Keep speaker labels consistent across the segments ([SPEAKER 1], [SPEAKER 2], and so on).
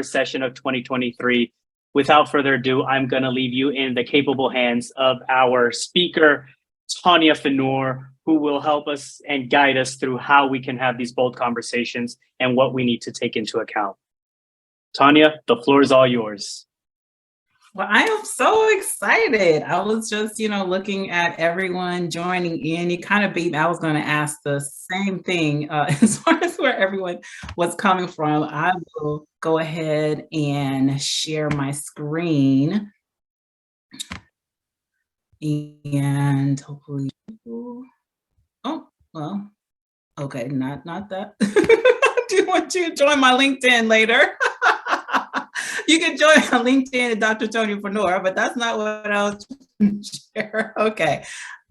[SPEAKER 1] first session of 2023. Without further ado, I'm going to leave you in the capable hands of our speaker, Tonia Phanor, who will help us and guide us through how we can have these bold conversations and what we need to take into account. Tonia, the floor is all yours.
[SPEAKER 2] Well, I am so excited. I was just, looking at everyone joining in. You kind of beat me. I was going to ask the same thing as far as where everyone was coming from. I will go ahead and share my screen. And hopefully, oh, well, okay, not that. I do want you to join my LinkedIn later. You can join on LinkedIn at Dr. Tonia Phanor, but that's not what I was trying to share. Okay.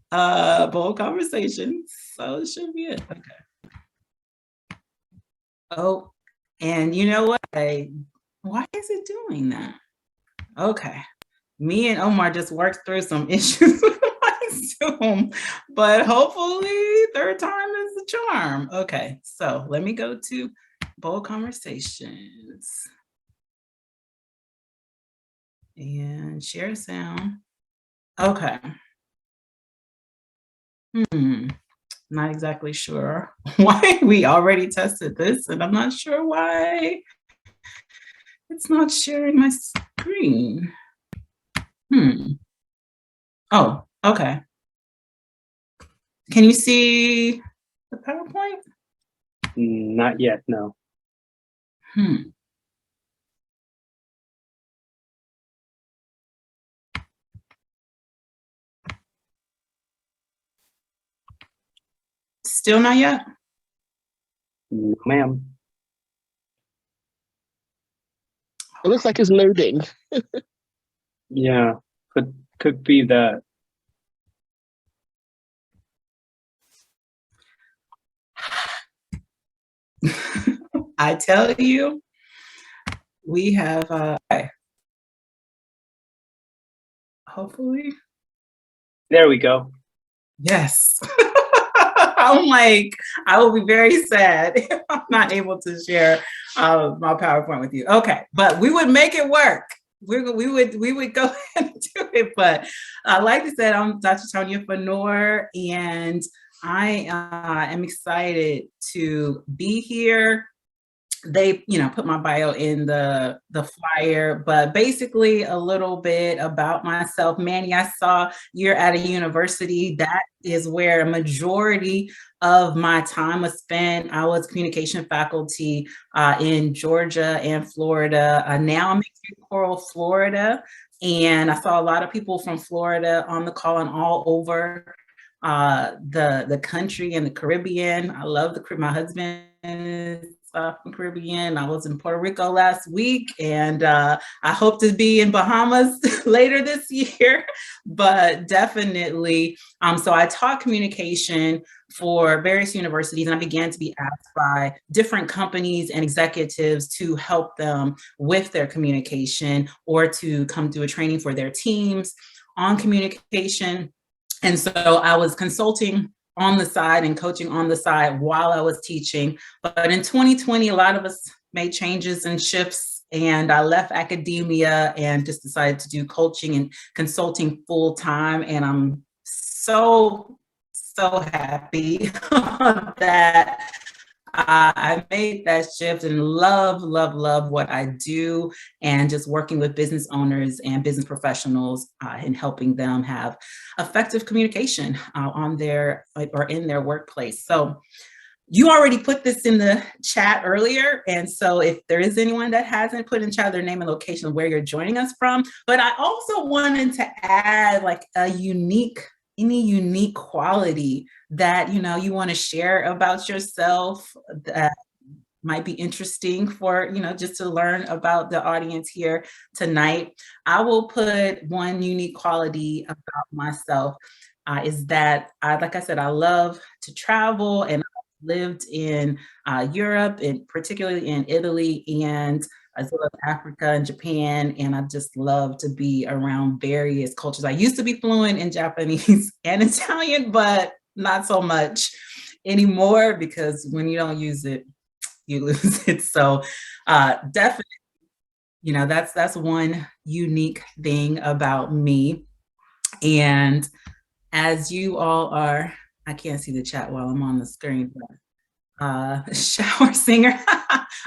[SPEAKER 2] Bold conversations. So it should be it. Okay. Oh, and you know what? Why is it doing that? Okay. Me and Omar just worked through some issues with my Zoom, but hopefully third time is the charm. Okay. So let me go to bold conversations. And share sound. Okay. Not exactly sure why we already tested this, and I'm not sure why it's not sharing my screen. Oh, okay. Can you see the PowerPoint?
[SPEAKER 1] Not yet, no.
[SPEAKER 2] Still not yet?
[SPEAKER 1] No, ma'am.
[SPEAKER 3] It looks like it's loading.
[SPEAKER 1] Yeah, could be that.
[SPEAKER 2] I tell you, we have hopefully.
[SPEAKER 1] There we go.
[SPEAKER 2] Yes. I'm like, I will be very sad if I'm not able to share my PowerPoint with you. Okay, but we would make it work. We would go ahead and do it. But like I said, I'm Dr. Tonia Phanor, and I am excited to be here. They, put my bio in the flyer, but basically a little bit about myself. Manny, I saw you're at a university. That is where a majority of my time was spent. I was communication faculty in Georgia and Florida. Now I'm in Coral, Florida, and I saw a lot of people from Florida on the call and all over the country and the Caribbean. I love my husband is from Caribbean. I was in Puerto Rico last week, and I hope to be in Bahamas later this year, but definitely. So I taught communication for various universities, and I began to be asked by different companies and executives to help them with their communication or to come do a training for their teams on communication. And so I was consulting on the side and coaching on the side while I was teaching. But in 2020, a lot of us made changes and shifts, and I left academia and just decided to do coaching and consulting full time. And I'm so happy that I made that shift and love what I do, and just working with business owners and business professionals and helping them have effective communication on their or in their workplace. So you already put this in the chat earlier. And so if there is anyone that hasn't put in chat their name and location of where you're joining us from, but I also wanted to add like any unique quality that, you want to share about yourself that might be interesting for, just to learn about the audience here tonight. I will put one unique quality about myself is that like I said, I love to travel, and I've lived in Europe, and particularly in Italy, and as well as Africa and Japan, and I just love to be around various cultures. I used to be fluent in Japanese and Italian, but not so much anymore, because when you don't use it, you lose it. So definitely you know, that's one unique thing about me. And as you all are, I can't see the chat while I'm on the screen, but shower singer.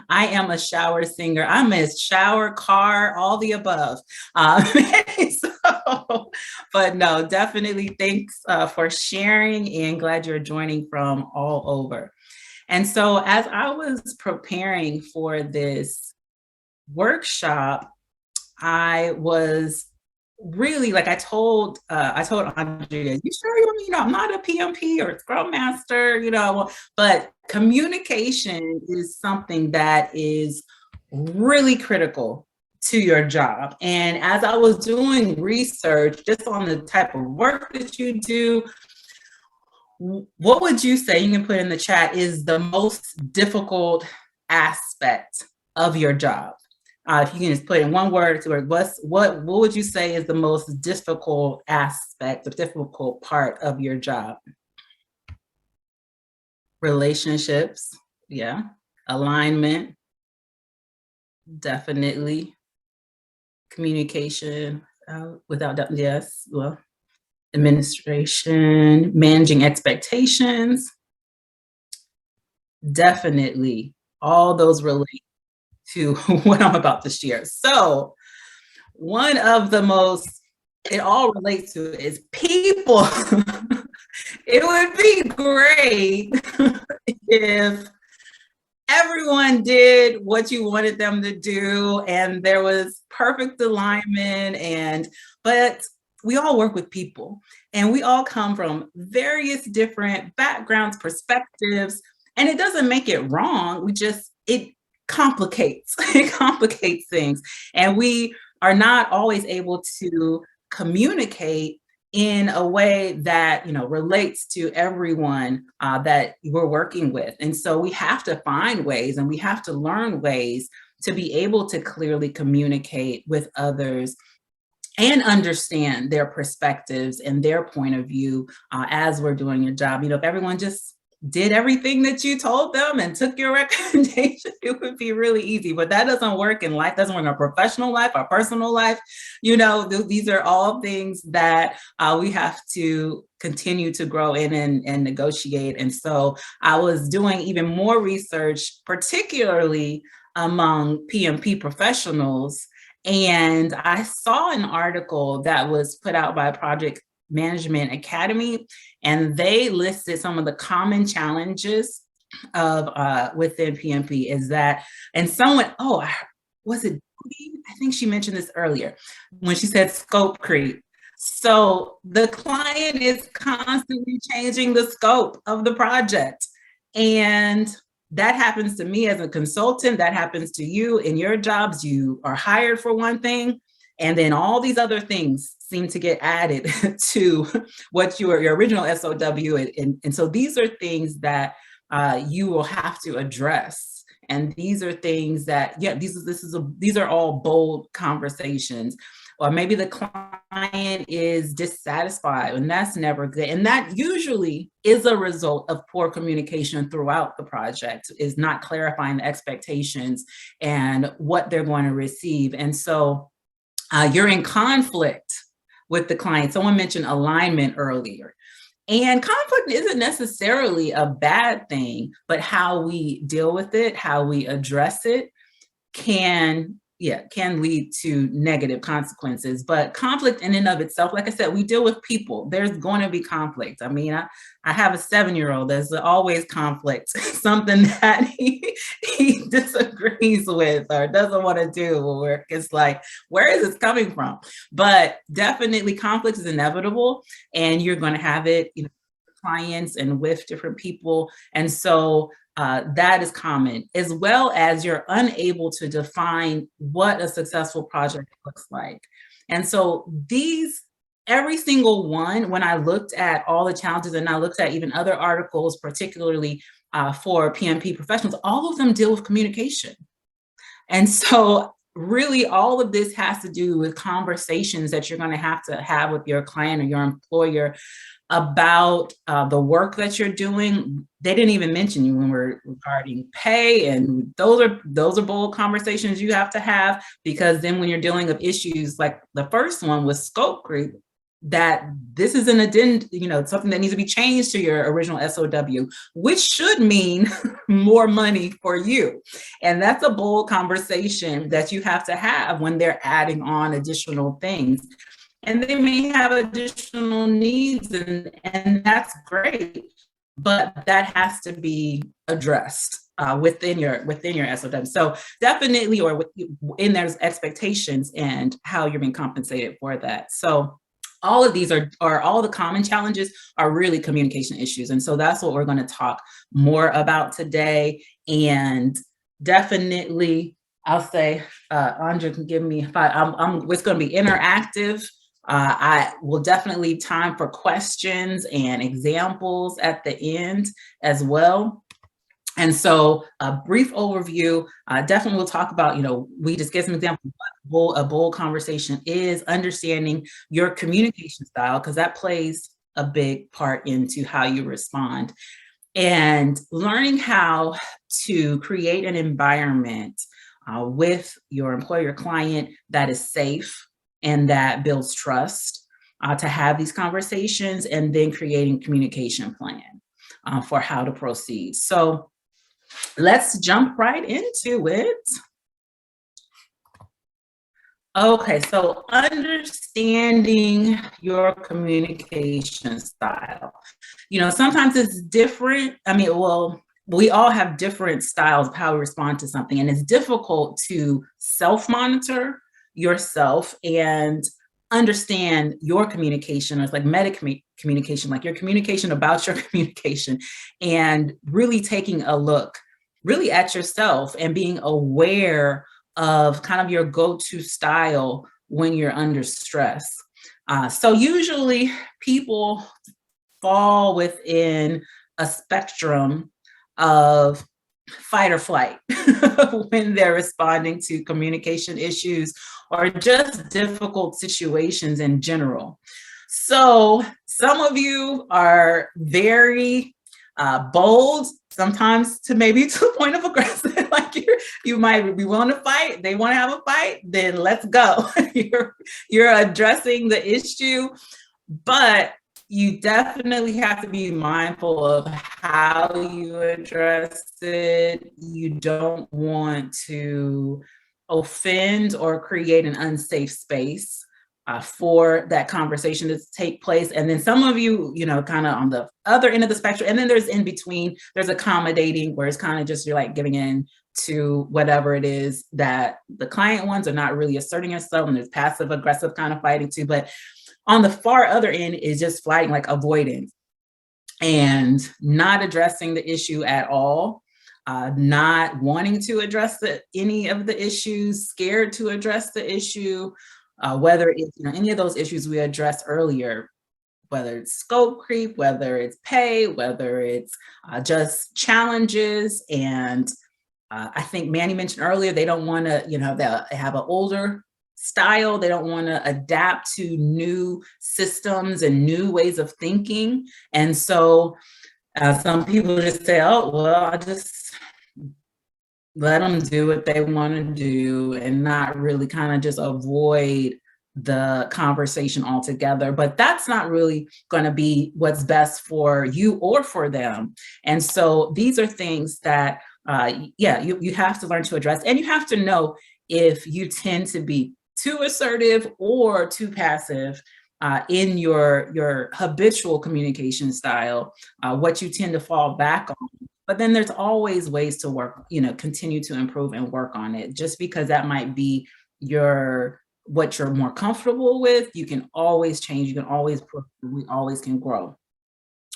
[SPEAKER 2] I am a shower singer. I'm a shower, car, all the above. But no, definitely thanks for sharing, and glad you're joining from all over. And so as I was preparing for this workshop, I was really, like I told Andrea, you sure you know, I'm not a PMP or Scrum Master, you know, but communication is something that is really critical to your job. And as I was doing research just on the type of work that you do, what would you say, you can put in the chat, is the most difficult aspect of your job? If you can just put in one word, what would you say is the most difficult aspect, the difficult part of your job? Relationships, yeah. Alignment, definitely. Communication, without doubt, yes. Well, administration, managing expectations, definitely. All those relate to what I'm about to share. So one of the most, it all relates to is people. It would be great if everyone did what you wanted them to do and there was perfect alignment, but we all work with people and we all come from various different backgrounds, perspectives, and it doesn't make it wrong. It complicates things, and we are not always able to communicate in a way that, you know, relates to everyone that we're working with. And so we have to find ways, and we have to learn ways to be able to clearly communicate with others and understand their perspectives and their point of view as we're doing your job. You know, if everyone just did everything that you told them and took your recommendation, it would be really easy. But that doesn't work in life, doesn't work in our professional life, our personal life. You know, these are all things that we have to continue to grow in and negotiate. And so I was doing even more research, particularly among PMP professionals. And I saw an article that was put out by Project Management Academy, and they listed some of the common challenges of within PMP is that, and someone, was it, I think she mentioned this earlier when she said scope creep. So the client is constantly changing the scope of the project, and that happens to me as a consultant, that happens to you in your jobs. You are hired for one thing, and then all these other things seem to get added to what your original SOW. And so these are things that you will have to address. And these are things that, yeah, these are all bold conversations. Or maybe the client is dissatisfied, and that's never good. And that usually is a result of poor communication throughout the project, is not clarifying the expectations and what they're going to receive. And so you're in conflict with the client. Someone mentioned alignment earlier. And conflict isn't necessarily a bad thing, but how we deal with it, how we address it can lead to negative consequences. But conflict in and of itself, like I said, we deal with people. There's going to be conflict. I mean, I have a 7-year-old. There's always conflict, something that he disagrees with or doesn't want to do, or it's like, where is this coming from? But definitely conflict is inevitable, and you're going to have it, you know, with clients and with different people. And so that is common, as well as you're unable to define what a successful project looks like. And so every single one, when I looked at all the challenges and I looked at even other articles, particularly for PMP professionals, all of them deal with communication. And so really all of this has to do with conversations that you're going to have with your client or your employer about the work that you're doing. They didn't even mention you when we're regarding pay, and those are bold conversations you have to have, because then when you're dealing with issues like the first one with scope creep, that this is an addendum, something that needs to be changed to your original SOW, which should mean more money for you. And that's a bold conversation that you have to have when they're adding on additional things. And they may have additional needs, and that's great, but that has to be addressed within your SOW. So definitely, or in there's expectations and how you're being compensated for that. So all of these are all the common challenges are really communication issues. And so that's what we're going to talk more about today. And definitely, I'll say, Andrea can give me, it's going to be interactive. I will definitely leave time for questions and examples at the end as well. And so a brief overview, definitely we'll talk about, we just get some examples. What a bold conversation is, understanding your communication style, because that plays a big part into how you respond, and learning how to create an environment with your employer client that is safe and that builds trust to have these conversations, and then creating communication plan for how to proceed. So let's jump right into it. Okay, so understanding your communication style. Sometimes it's different. We all have different styles of how we respond to something, and it's difficult to self-monitor yourself and understand your communication. It's like meta communication, like your communication about your communication, and really taking a look really at yourself and being aware of kind of your go-to style when you're under stress. So usually people fall within a spectrum of fight or flight when they're responding to communication issues or just difficult situations in general. So some of you are very bold, sometimes to the point of aggressive. Like you might be willing to fight. They want to have a fight, then let's go. You're addressing the issue, but you definitely have to be mindful of how you address it. You don't want to offend or create an unsafe space for that conversation to take place. And then some of you, kind of on the other end of the spectrum, and then there's in between, there's accommodating, where it's kind of just, you're like giving in to whatever it is that the client wants, or not really asserting yourself, and there's passive aggressive kind of fighting too. But on the far other end is just fighting, like avoidance and not addressing the issue at all, not wanting to address any of the issues, scared to address the issue, whether it's any of those issues we addressed earlier, whether it's scope creep, whether it's pay, whether it's just challenges. And I think Manny mentioned earlier, they don't want to, they have an older style. They don't want to adapt to new systems and new ways of thinking. And so some people just say, oh, well, I just let them do what they want to do, and not really kind of just avoid the conversation altogether. But that's not really going to be what's best for you or for them. And so these are things that, you have to learn to address, and you have to know if you tend to be too assertive or too passive in your habitual communication style, what you tend to fall back on. But then there's always ways to work, continue to improve and work on it. Just because that might be what you're more comfortable with, you can always change, you can always we always can grow.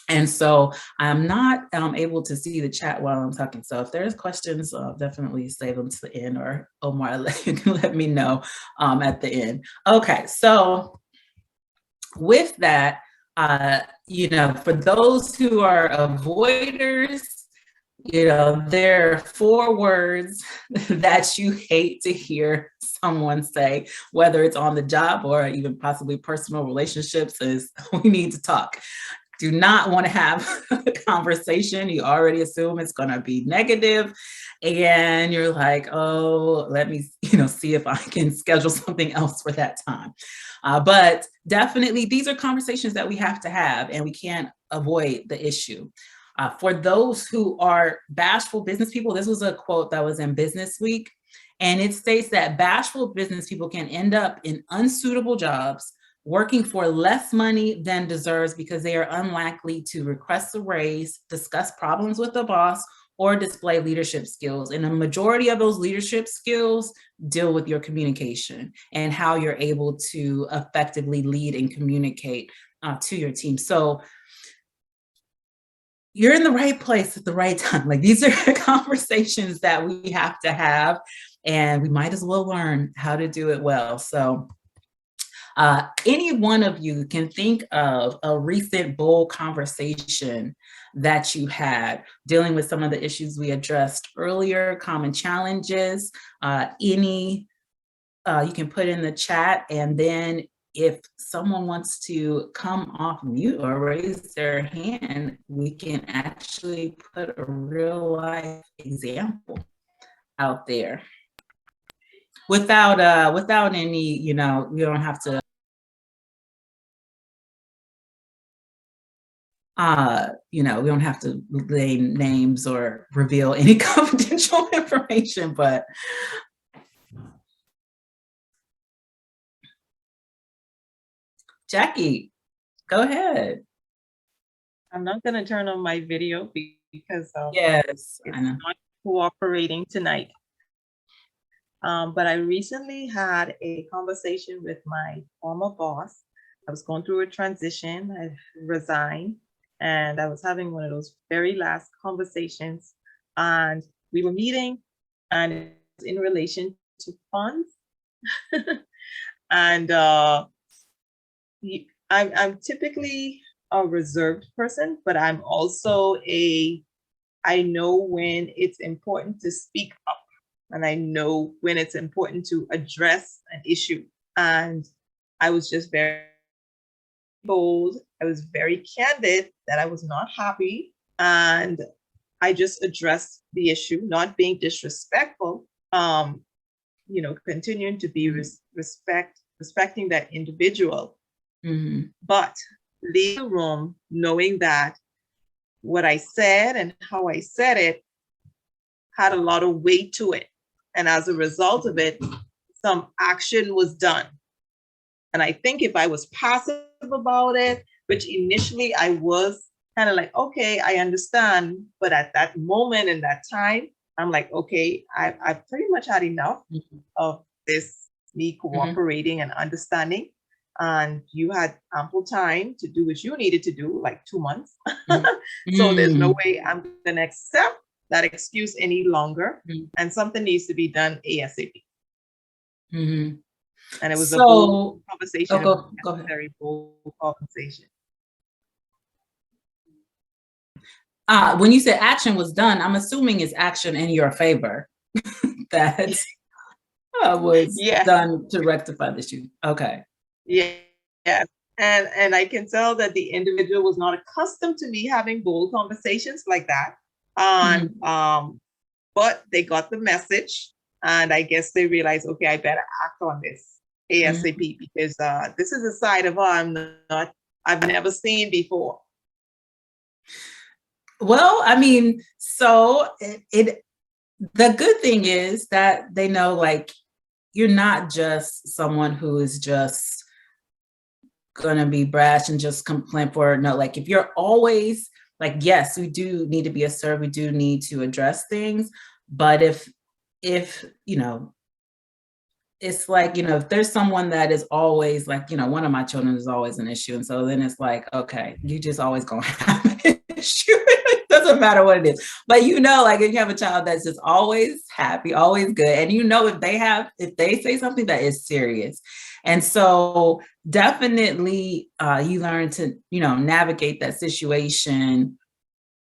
[SPEAKER 2] And so I'm not able to see the chat while I'm talking. So if there's questions, definitely save them to the end, or Omar, you can let me know at the end. Okay, so with that, for those who are avoiders, There are 4 words that you hate to hear someone say, whether it's on the job or even possibly personal relationships, is we need to talk. Do not want to have a conversation. You already assume it's going to be negative, and you're like, oh, let me, see if I can schedule something else for that time. But definitely, these are conversations that we have to have, and we can't avoid the issue. For those who are bashful business people, this was a quote that was in Business Week, and it states that bashful business people can end up in unsuitable jobs, working for less money than deserves because they are unlikely to request a raise, discuss problems with the boss, or display leadership skills. And a majority of those leadership skills deal with your communication and how you're able to effectively lead and communicate to your team. So you're in the right place at the right time. Like, these are conversations that we have to have, and we might as well learn how to do it well. So any one of you can think of a recent bold conversation that you had dealing with some of the issues we addressed earlier, common challenges, you can put in the chat, and then if someone wants to come off mute or raise their hand, we can actually put a real life example out there without any, you don't have to we don't have to name names or reveal any confidential information, but Jackie, go ahead.
[SPEAKER 4] I'm not going to turn on my video because
[SPEAKER 2] Yes,
[SPEAKER 4] it's
[SPEAKER 2] I know.
[SPEAKER 4] not cooperating tonight. But I recently had a conversation with my former boss. I was going through a transition. I resigned, and I was having one of those very last conversations. And we were meeting, and it was in relation to funds. And I'm typically a reserved person, but I'm also I know when it's important to speak up, and I know when it's important to address an issue. And I was just very bold. I was very candid that I was not happy, and I just addressed the issue, not being disrespectful, continuing to be respecting that individual.
[SPEAKER 2] Mm-hmm.
[SPEAKER 4] But leave the room knowing that what I said and how I said it had a lot of weight to it. And as a result of it, some action was done. And I think if I was passive about it, which initially I was kind of like, okay, I understand. But at that moment in that time, I'm like, okay, I've pretty much had enough of this, me cooperating and understanding. And you had ample time to do what you needed to do, like 2 months. So there's no way I'm going to accept that excuse any longer. And something needs to be done ASAP.
[SPEAKER 2] Mm-hmm.
[SPEAKER 4] And it was a bold conversation.
[SPEAKER 2] Go ahead.
[SPEAKER 4] Very bold conversation.
[SPEAKER 2] When you said action was done, I'm assuming it's action in your favor that was done to rectify the issue. Okay.
[SPEAKER 4] Yeah. And I can tell that the individual was not accustomed to me having bold conversations like that. But they got the message, and I guess they realized, okay, I better act on this ASAP because this is a side of her I've never seen before.
[SPEAKER 2] Well, I mean, so the good thing is that they know, like, you're not just someone who is just gonna be brash and just complain for no. Like, if you're always like, yes, we do need to be assertive, we do need to address things, but if it's like, if there's someone that is always like, one of my children is always an issue, and so then it's like, okay, you just always gonna have an issue. It doesn't matter what it is, but like, if you have a child that's just always happy, always good, and if they say something that is serious, and so definitely you learn to navigate that situation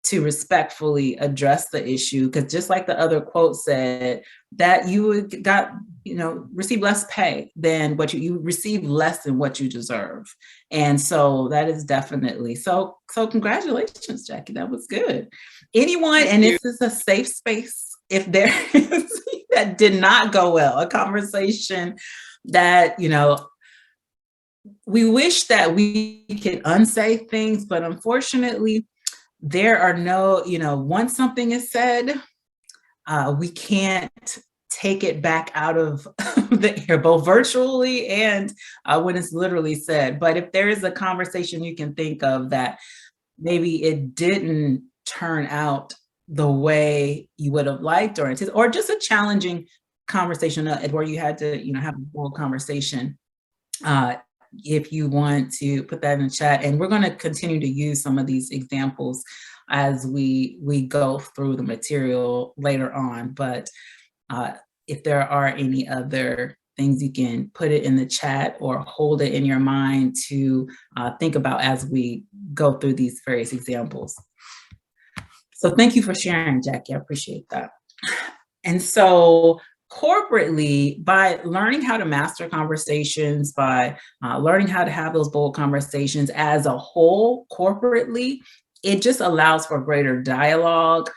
[SPEAKER 2] to respectfully address the issue, because just like the other quote said, that you would receive less pay than what you receive less than what you deserve. And so that is definitely so congratulations, Jackie. That was good. Anyone, and this is a safe space, if there is that did not go well, a conversation that, we wish that we could unsay things, but unfortunately, there are no, once something is said, we can't take it back out of the air, both virtually and when it's literally said. But if there is a conversation you can think of that maybe it didn't turn out the way you would have liked, or just a challenging conversation where you had to, have a full conversation, if you want to put that in the chat, and we're going to continue to use some of these examples as we go through the material later on. But if there are any other things, you can put it in the chat or hold it in your mind to think about as we go through these various examples. So thank you for sharing, Jackie. I appreciate that. And so corporately, by learning how to master conversations, by learning how to have those bold conversations as a whole corporately, it just allows for greater dialogue,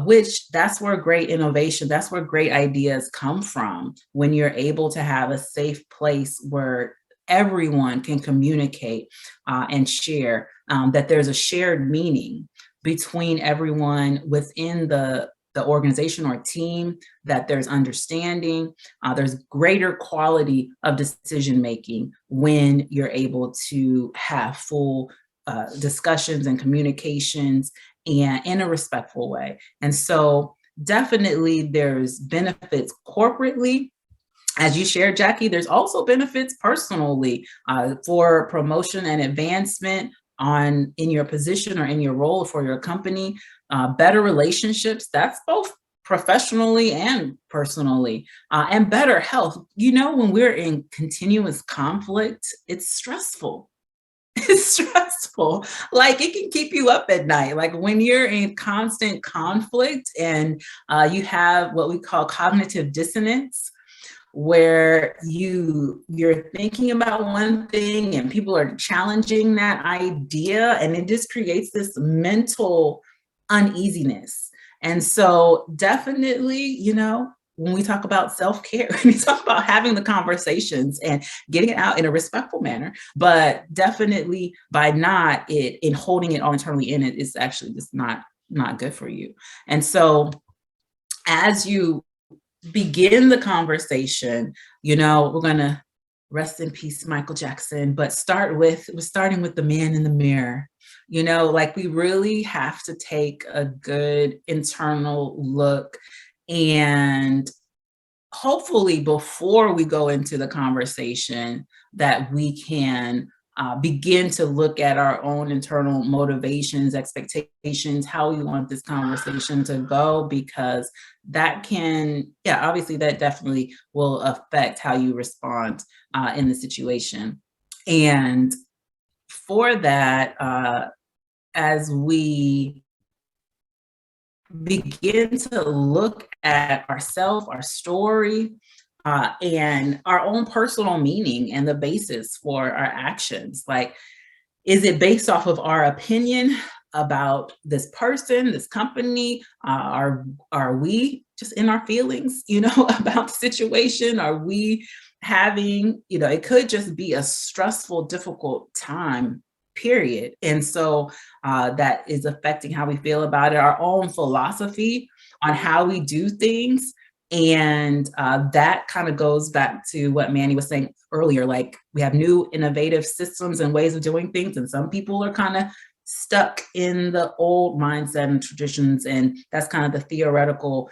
[SPEAKER 2] which that's where great innovation, that's where great ideas come from, when you're able to have a safe place where everyone can communicate and share, that there's a shared meaning between everyone within the organization or team, that there's understanding, there's greater quality of decision making when you're able to have full discussions and communications and in a respectful way. And so definitely there's benefits corporately. As you shared, Jackie, there's also benefits personally for promotion and advancement in your position or in your role for your company, better relationships, that's both professionally and personally, and better health. When we're in continuous conflict, it's stressful. It's stressful. Like, it can keep you up at night. Like, when you're in constant conflict and you have what we call cognitive dissonance, where you're thinking about one thing and people are challenging that idea, and it just creates this mental uneasiness. And so definitely, when we talk about self-care, we talk about having the conversations and getting it out in a respectful manner, but definitely by not in holding it all internally in it is actually just not good for you. And so as you begin the conversation, we're going to rest in peace, Michael Jackson, but we're starting with the man in the mirror. Like, we really have to take a good internal look, and hopefully before we go into the conversation that we can begin to look at our own internal motivations, expectations, how we want this conversation to go, because that obviously that definitely will affect how you respond in the situation. And for that, as we begin to look at ourselves, our story, and our own personal meaning and the basis for our actions. Like, is it based off of our opinion about this person, this company? Are we just in our feelings, about the situation? Are we having, it could just be a stressful, difficult time, period. And so that is affecting how we feel about it, our own philosophy on how we do things. And that kind of goes back to what Manny was saying earlier. Like, we have new innovative systems and ways of doing things, and some people are kind of stuck in the old mindset and traditions, and that's kind of the theoretical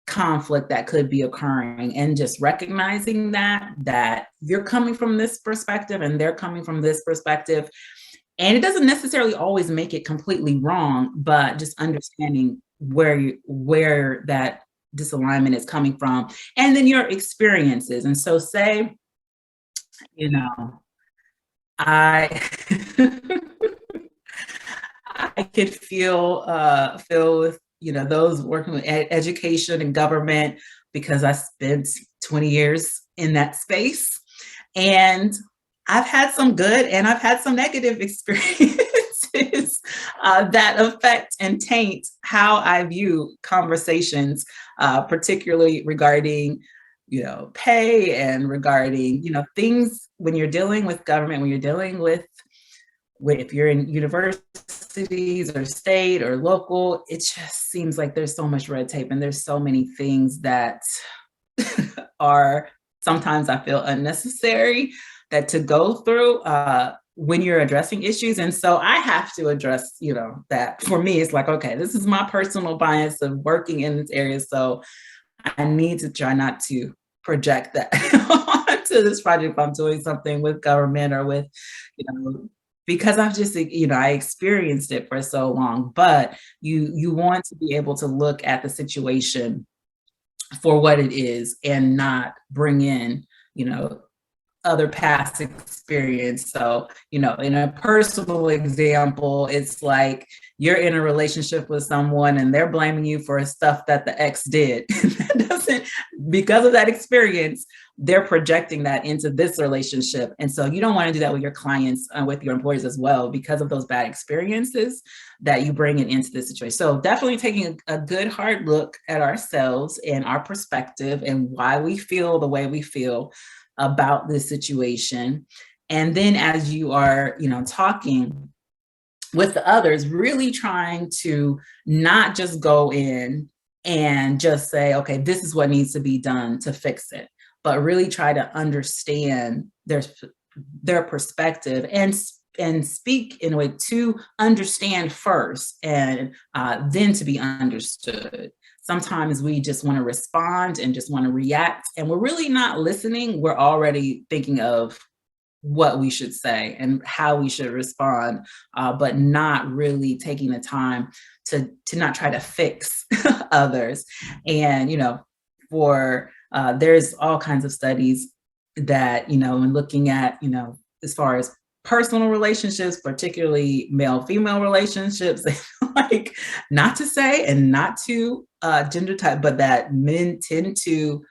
[SPEAKER 2] conflict that could be occurring. And just recognizing that you're coming from this perspective and they're coming from this perspective, and it doesn't necessarily always make it completely wrong, but just understanding where that disalignment is coming from, and then your experiences. And so say, I could feel with, you know, those working with education and government, because I spent 20 years in that space. And I've had some good and I've had some negative experiences that affect and taint how I view conversations, particularly regarding, you know, pay and regarding, you know, things when you're dealing with government, when you're dealing with if you're in universities or state or local, it just seems like there's so much red tape and there's so many things that are sometimes I feel unnecessary that to go through when you're addressing issues. And so I have to address, you know, that for me, it's like, okay, this is my personal bias of working in this area. So I need to try not to project that onto this project if I'm doing something with government or with, you know, because I've just, you know, I experienced it for so long. But you want to be able to look at the situation for what it is and not bring in, you know, other past experience. So, you know, in a personal example, it's like you're in a relationship with someone and they're blaming you for stuff that the ex did. That doesn't, because of that experience, they're projecting that into this relationship. And so you don't want to do that with your clients, with your employees as well, because of those bad experiences that you bring it into this situation. So definitely taking a good hard look at ourselves and our perspective and why we feel the way we feel about this situation. And then as you are, you know, talking with the others, really trying to not just go in and just say, okay, this is what needs to be done to fix it, but really try to understand their perspective and speak in a way to understand first and then to be understood. Sometimes we just want to respond and just want to react, and we're really not listening. We're already thinking of what we should say and how we should respond, but not really taking the time to not try to fix others. And, you know, there's all kinds of studies that, you know, in looking at, you know, as far as personal relationships, particularly male-female relationships, like not to say and not to gender type, but that men tend to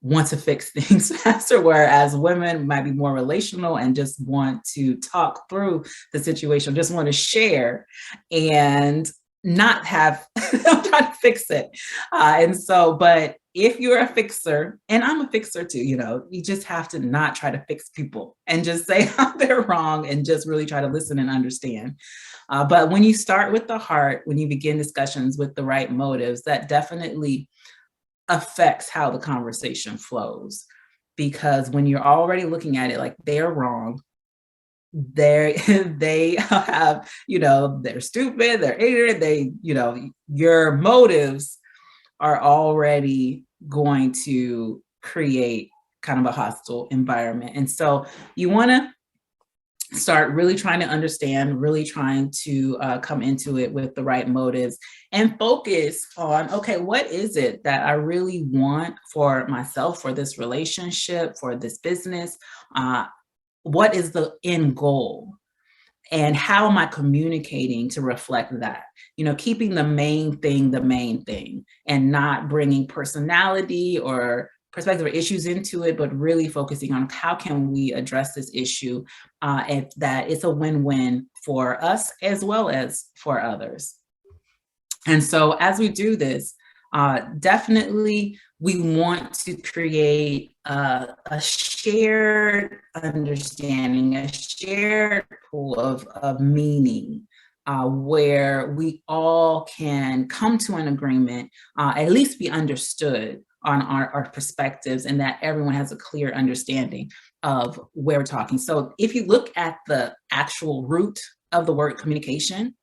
[SPEAKER 2] want to fix things faster, whereas women might be more relational and just want to talk through the situation, just want to share and not have try to fix it. And so, but if you're a fixer, and I'm a fixer too, you know, you just have to not try to fix people and just say how they're wrong and just really try to listen and understand. But when you start with the heart, when you begin discussions with the right motives, that definitely affects how the conversation flows. Because when you're already looking at it like they're wrong, they have, you know, they're stupid, they're ignorant, they, you know, your motives are already going to create kind of a hostile environment. And so you want to start really trying to understand, really trying to come into it with the right motives and focus on, okay, what is it that I really want for myself, for this relationship, for this business? What is the end goal? And how am I communicating to reflect that? You know, keeping the main thing and not bringing personality or perspective or issues into it, but really focusing on how can we address this issue and that it's a win-win for us as well as for others. And so as we do this, definitely we want to create a shared understanding, a shared pool of meaning, where we all can come to an agreement, at least be understood on our perspectives, and that everyone has a clear understanding of where we're talking. So if you look at the actual root of the word communication,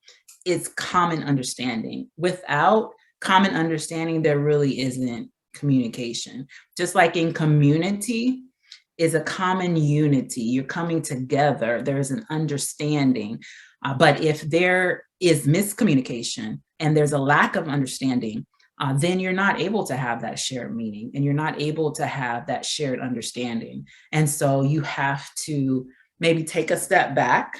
[SPEAKER 2] it's common understanding. Without common understanding, there really isn't communication. Just like in community is a common unity, you're coming together, there's an understanding. But if there is miscommunication and there's a lack of understanding, then you're not able to have that shared meaning and you're not able to have that shared understanding. And so you have to maybe take a step back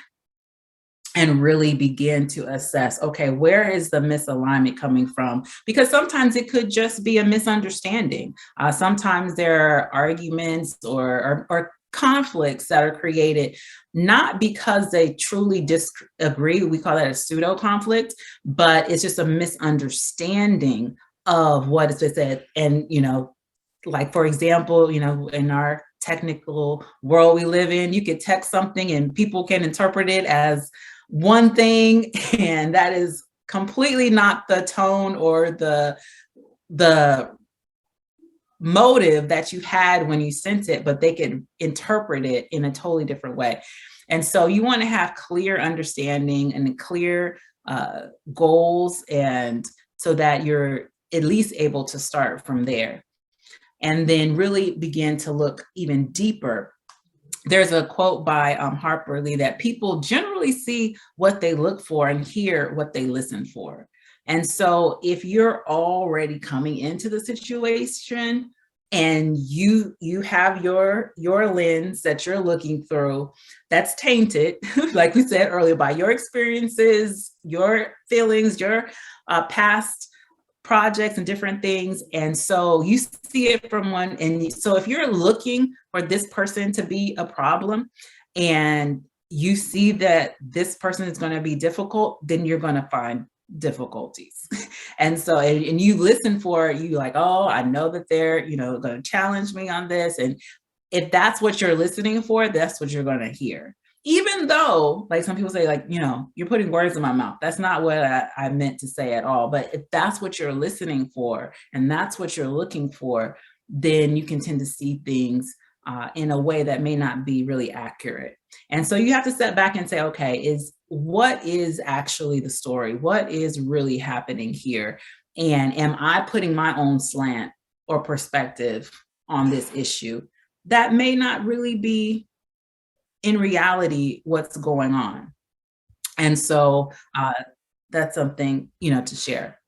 [SPEAKER 2] and really begin to assess, okay, where is the misalignment coming from? Because sometimes it could just be a misunderstanding. Sometimes there are arguments or conflicts that are created not because they truly disagree, we call that a pseudo conflict, but it's just a misunderstanding of what is said. And, like, for example, in our technical world we live in, you could text something and people can interpret it as one thing, and that is completely not the tone or the motive that you had when you sent it, but they can interpret it in a totally different way. And so you want to have clear understanding and clear goals, and so that you're at least able to start from there. And then really begin to look even deeper. There's a quote by Harper Lee that people generally see what they look for and hear what they listen for. And so if you're already coming into the situation and you have your lens that you're looking through that's tainted, like we said earlier, by your experiences, your feelings, your past projects and different things. And so you see it from one. And so if you're looking for this person to be a problem and you see that this person is going to be difficult, then you're going to find difficulties. And so, and you listen for it, you like, oh, I know that they're, going to challenge me on this. And if that's what you're listening for, that's what you're going to hear. Even though, like some people say, like, you're putting words in my mouth. That's not what I meant to say at all. But if that's what you're listening for and that's what you're looking for, then you can tend to see things in a way that may not be really accurate. And so you have to step back and say, okay, what is actually the story? What is really happening here? And am I putting my own slant or perspective on this issue that may not really be in reality what's going on? And so that's something, to share,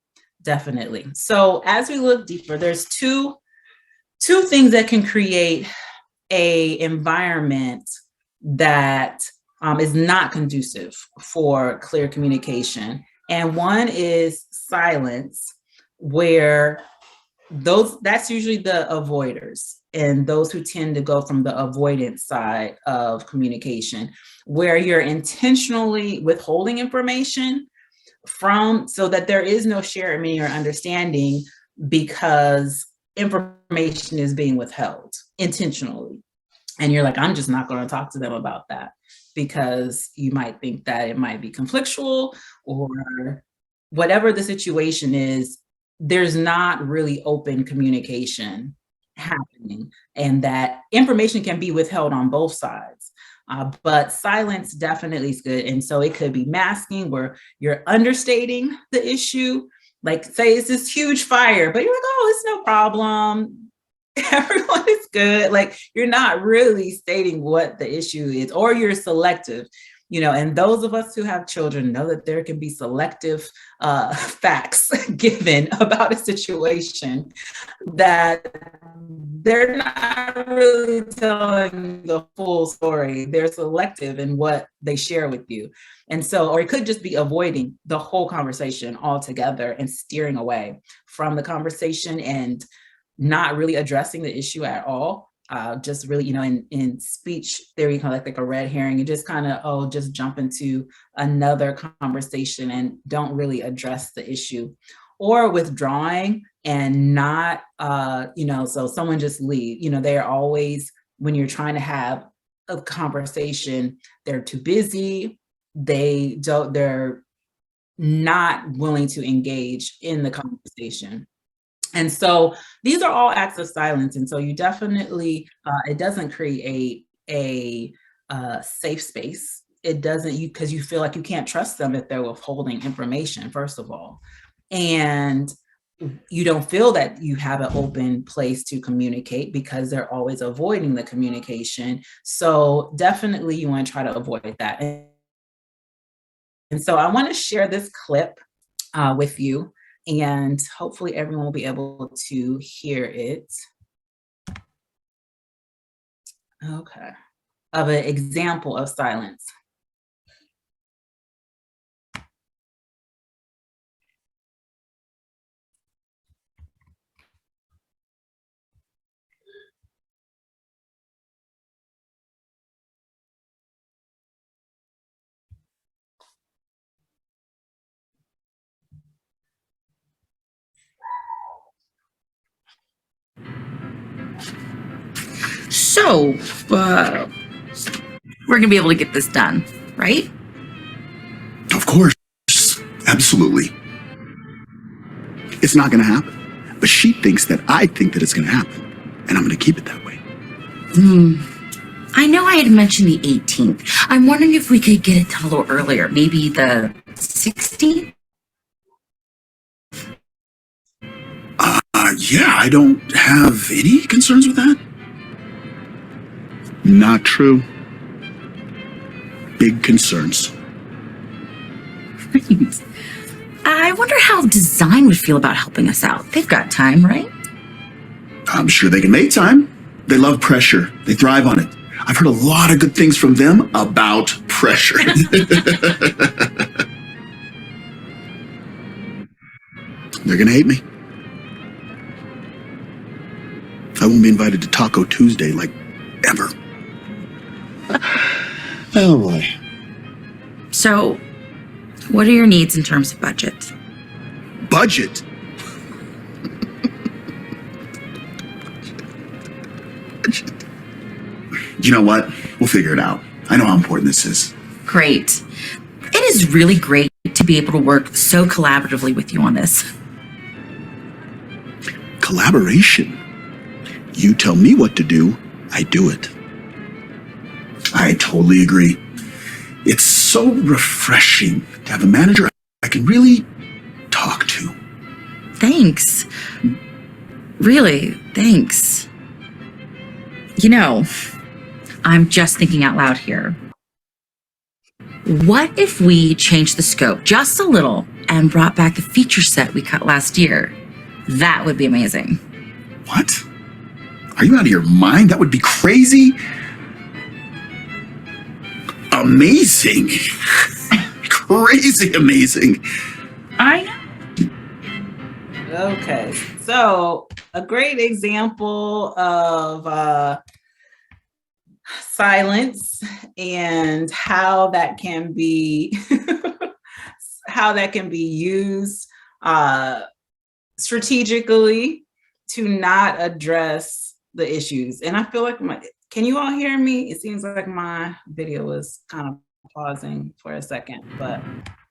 [SPEAKER 2] definitely. So as we look deeper, there's two things that can create a environment that is not conducive for clear communication. And one is silence, where that's usually the avoiders and those who tend to go from the avoidance side of communication, where you're intentionally withholding information so that there is no shared meaning or understanding, because information is being withheld intentionally. And you're like, I'm just not going to talk to them about that, because you might think that it might be conflictual or whatever the situation is. There's not really open communication happening, and that information can be withheld on both sides. But silence definitely is good. And so it could be masking, where you're understating the issue. Like, say it's this huge fire, but you're like, oh, it's no problem. Everyone is good. Like, you're not really stating what the issue is, or you're selective. And those of us who have children know that there can be selective facts given about a situation that they're not really telling the full story. They're selective in what they share with you. And so, or it could just be avoiding the whole conversation altogether and steering away from the conversation and not really addressing the issue at all. Just really, in speech theory, kind of like a red herring, you just kind of, just jump into another conversation and don't really address the issue, or withdrawing and not, so someone just leave, they're always, when you're trying to have a conversation, they're too busy. They're not willing to engage in the conversation. And so these are all acts of silence. And so you definitely, it doesn't create a safe space. It doesn't, because you feel like you can't trust them if they're withholding information, first of all. And you don't feel that you have an open place to communicate because they're always avoiding the communication. So definitely you want to try to avoid that. And so I want to share this clip with you, and hopefully everyone will be able to hear it. Okay. Of an example of silence.
[SPEAKER 5] So, we're gonna be able to get this done, right?
[SPEAKER 6] Of course. Absolutely. It's not going to happen. But she thinks that I think that it's going to happen. And I'm going to keep it that way.
[SPEAKER 5] I know I had mentioned the 18th. I'm wondering if we could get it done a little earlier, maybe the 16th?
[SPEAKER 6] Yeah, I don't have any concerns with that. Not true. Big concerns.
[SPEAKER 5] Right. I wonder how design would feel about helping us out. They've got time, right?
[SPEAKER 6] I'm sure they can make time. They love pressure. They thrive on it. I've heard a lot of good things from them about pressure. They're gonna hate me. I won't be invited to Taco Tuesday, like, ever. Oh boy.
[SPEAKER 5] So, what are your needs in terms of budget?
[SPEAKER 6] Budget? You know what? We'll figure it out. I know how important this is.
[SPEAKER 5] Great. It is really great to be able to work so collaboratively with you on this.
[SPEAKER 6] Collaboration. You tell me what to do, I do it. I totally agree. It's so refreshing to have a manager I can really talk to.
[SPEAKER 5] Thanks. Really, thanks. You know, I'm just thinking out loud here. What if we changed the scope just a little and brought back the feature set we cut last year? That would be amazing.
[SPEAKER 6] What? Are you out of your mind? That would be crazy. Amazing. Crazy amazing.
[SPEAKER 5] I know.
[SPEAKER 2] Okay, so a great example of silence and how that can be used strategically to not address the issues. And I feel like can you all hear me? It seems like my video was kind of pausing for a second, but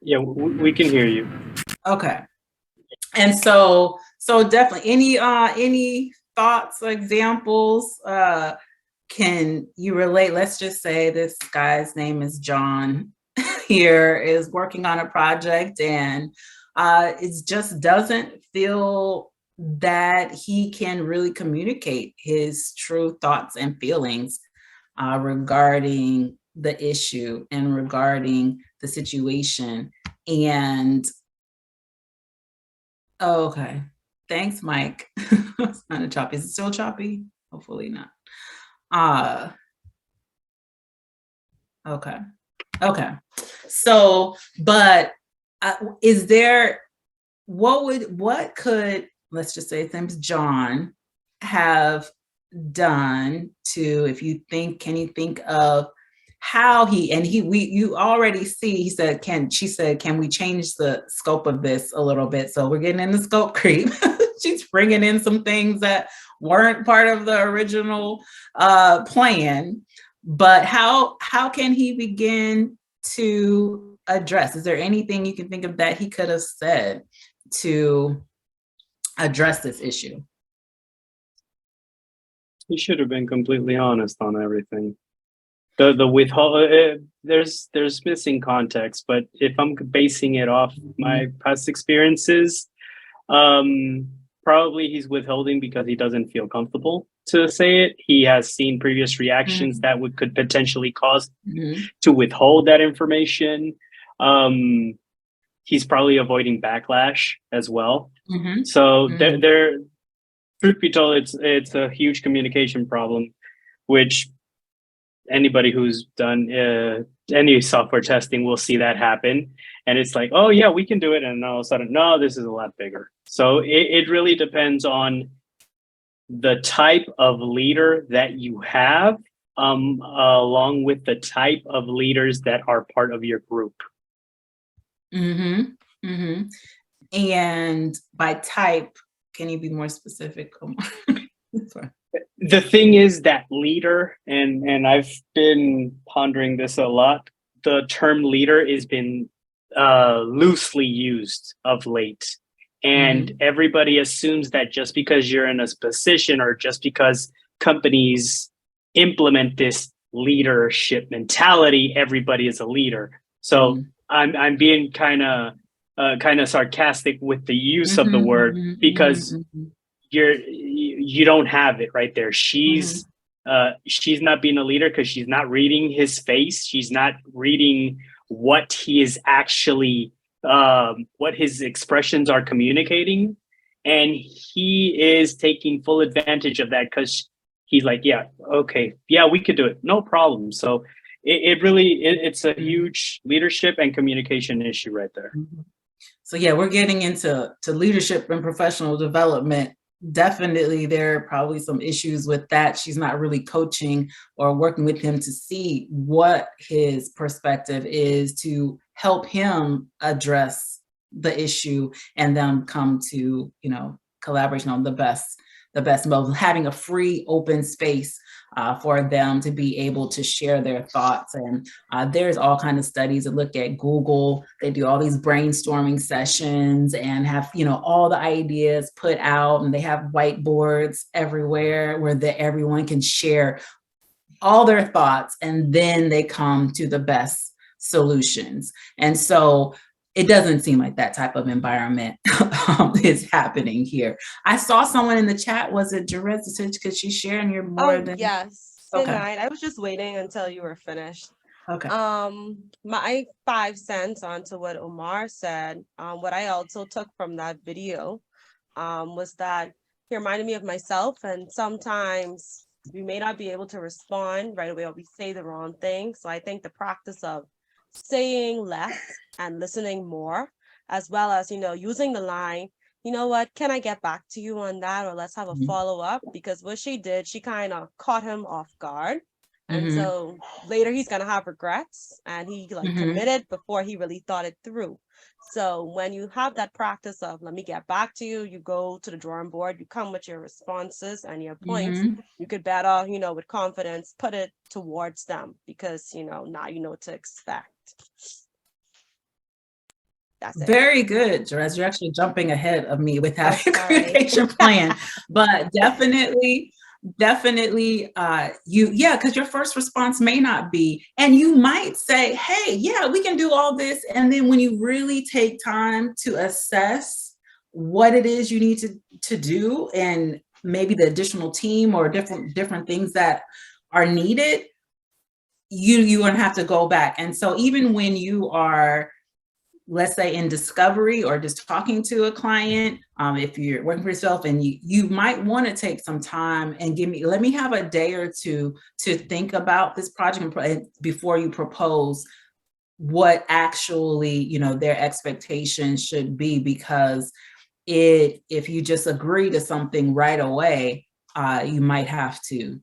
[SPEAKER 1] Yeah, we can hear you.
[SPEAKER 2] okay. And so definitely any thoughts, examples, can you relate? Let's just say this guy's name is John here is working on a project and it just doesn't feel that he can really communicate his true thoughts and feelings regarding the issue and regarding the situation. And okay, thanks, Mike. It's kind of choppy. Is it still choppy? Hopefully not. Okay. So, but is there, what could, let's just say his name's John, have done to, if you think, can you think of how you already see, she said, can we change the scope of this a little bit? So we're getting into scope creep. She's bringing in some things that weren't part of the original plan, but how can he begin to address? Is there anything you can think of that he could have said to address this issue?
[SPEAKER 1] He should have been completely honest on everything. The withhold, there's missing context, but if I'm basing it off my past experiences, probably he's withholding because he doesn't feel comfortable to say it. He has seen previous reactions that could potentially cause to withhold that information. He's probably avoiding backlash as well. So there, truth be told, it's a huge communication problem, which anybody who's done any software testing will see that happen. And it's like, oh yeah, we can do it. And all of a sudden, no, this is a lot bigger. So it really depends on the type of leader that you have, along with the type of leaders that are part of your group.
[SPEAKER 2] And by type, can you be more specific?
[SPEAKER 1] The thing is that leader, and I've been pondering this a lot. The term leader has been loosely used of late, and everybody assumes that just because you're in a position, or just because companies implement this leadership mentality, everybody is a leader. So I'm being kind of sarcastic with the use of the word, because you don't have it right there. She's not being a leader because she's not reading his face. She's not reading what he is actually what his expressions are communicating, and he is taking full advantage of that because he's like, yeah, okay, yeah, we could do it, no problem. So it's a huge leadership and communication issue right there.
[SPEAKER 2] So yeah, we're getting into leadership and professional development. Definitely, there are probably some issues with that. She's not really coaching or working with him to see what his perspective is to help him address the issue, and then come to, collaboration on the best mode, having a free, open space for them to be able to share their thoughts. And there's all kinds of studies that look at Google. They do all these brainstorming sessions and have, all the ideas put out, and they have whiteboards everywhere where everyone can share all their thoughts, and then they come to the best solutions. And so it doesn't seem like that type of environment is happening here. I saw someone in the chat. Was it Jerez? Could she share? And you're more than...
[SPEAKER 7] Yes.
[SPEAKER 2] Okay.
[SPEAKER 7] Good night. I was just waiting until you were finished.
[SPEAKER 2] Okay.
[SPEAKER 7] My 5 cents onto what Omar said, what I also took from that video was that he reminded me of myself, and sometimes we may not be able to respond right away, or we say the wrong thing. So I think the practice of saying less and listening more, as well as, using the line, you know what, can I get back to you on that, or let's have a follow-up, because what she did, she kind of caught him off guard. And so later he's going to have regrets, and he committed before he really thought it through. So when you have that practice of, let me get back to you, you go to the drawing board, you come with your responses and your points, you could better, with confidence, put it towards them, because, now you know what to expect. That's it.
[SPEAKER 2] Very good, Jerez. You're actually jumping ahead of me with having a communication plan, but definitely, because your first response may not be, and you might say, hey, yeah, we can do all this. And then when you really take time to assess what it is you need to do, and maybe the additional team or different things that are needed, you're going to have to go back. And so even when you are, let's say, in discovery or just talking to a client, if you're working for yourself, and you might want to take some time and let me have a day or two to think about this project before you propose what actually, their expectations should be. Because if you just agree to something right away, you might have to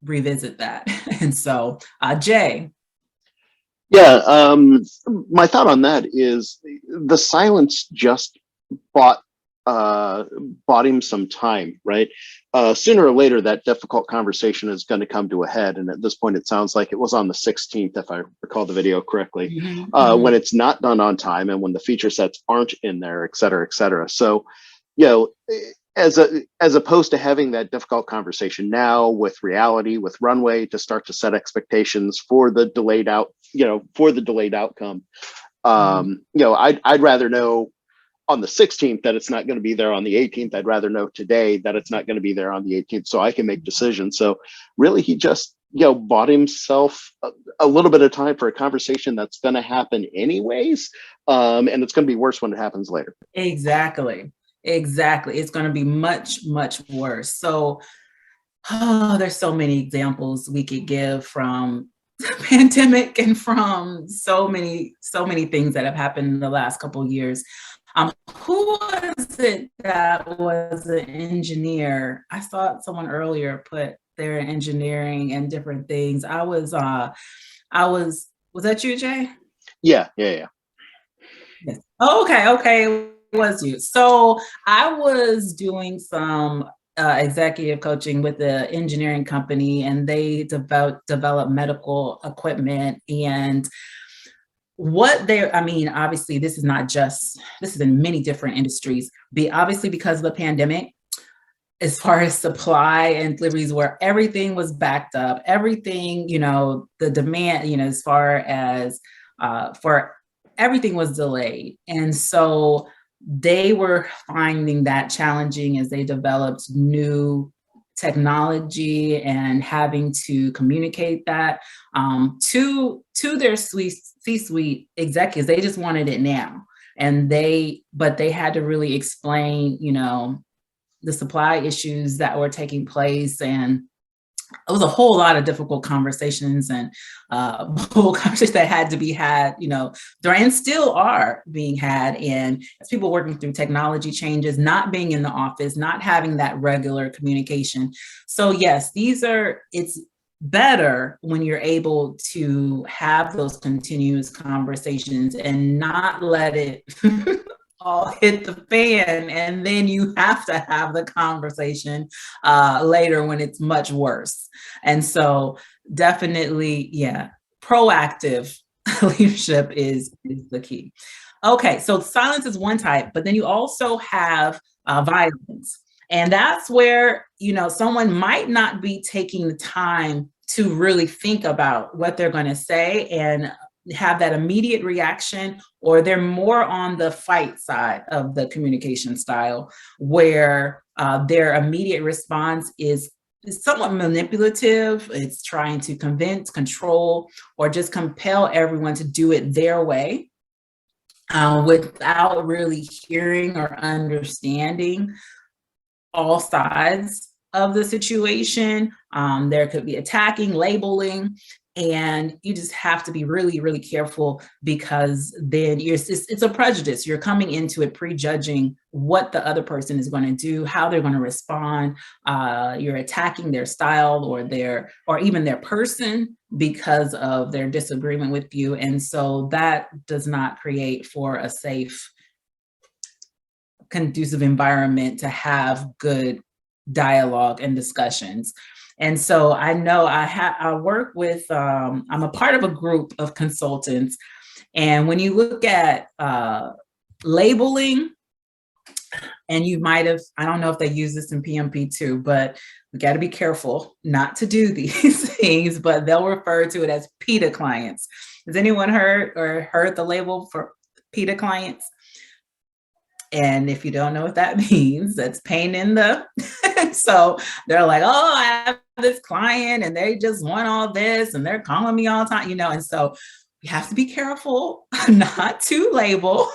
[SPEAKER 2] revisit that. And so, Jay.
[SPEAKER 3] Yeah, my thought on that is the silence just bought him some time, right? Sooner or later, that difficult conversation is going to come to a head. And at this point, it sounds like it was on the 16th, if I recall the video correctly, when it's not done on time, and when the feature sets aren't in there, et cetera, et cetera. So, as opposed to having that difficult conversation now with reality, with runway, to start to set expectations for the delayed outcome. I'd rather know on the 16th that it's not going to be there on the 18th. I'd rather know today that it's not going to be there on the 18th, so I can make decisions. So really, he just bought himself a little bit of time for a conversation that's going to happen anyways, and it's going to be worse when it happens later.
[SPEAKER 2] Exactly. It's going to be much, much worse. So, there's so many examples we could give from the pandemic and from so many things that have happened in the last couple of years. Who was it that was an engineer? I saw someone earlier put their engineering and different things. Was that you, Jay?
[SPEAKER 3] Yeah.
[SPEAKER 2] Yes. Oh, okay. Was you. So I was doing some executive coaching with the engineering company, and they develop medical equipment. And obviously this is in many different industries, obviously because of the pandemic, as far as supply and deliveries, where everything was backed up, everything, the demand, as far as for everything was delayed. And so they were finding that challenging as they developed new technology and having to communicate that to their C-suite executives. They just wanted it now. But they had to really explain, the supply issues that were taking place. And it was a whole lot of difficult conversations and whole conversations that had to be had, and still are being had. And as people working through technology changes, not being in the office, not having that regular communication. So yes, it's better when you're able to have those continuous conversations and not let it all hit the fan, and then you have to have the conversation later when it's much worse. And so definitely, proactive leadership is the key. Okay, so silence is one type, but then you also have violence. And that's where, someone might not be taking the time to really think about what they're going to say and have that immediate reaction, or they're more on the fight side of the communication style, where their immediate response is somewhat manipulative. It's trying to convince, control, or just compel everyone to do it their way without really hearing or understanding all sides of the situation. There could be attacking, labeling, and you just have to be really, really careful, because then it's a prejudice. You're coming into it prejudging what the other person is going to do, how they're going to respond. You're attacking their style or even their person because of their disagreement with you. And so that does not create for a safe, conducive environment to have good dialogue and discussions. And so I know I work with, I'm a part of a group of consultants. And when you look at labeling, and you might have, I don't know if they use this in PMP too, but we got to be careful not to do these things, but they'll refer to it as PITA clients. Has anyone heard the label for PITA clients? And if you don't know what that means, that's pain in the, so they're like, oh, I have this client and they just want all this and they're calling me all the time, and so we have to be careful not to label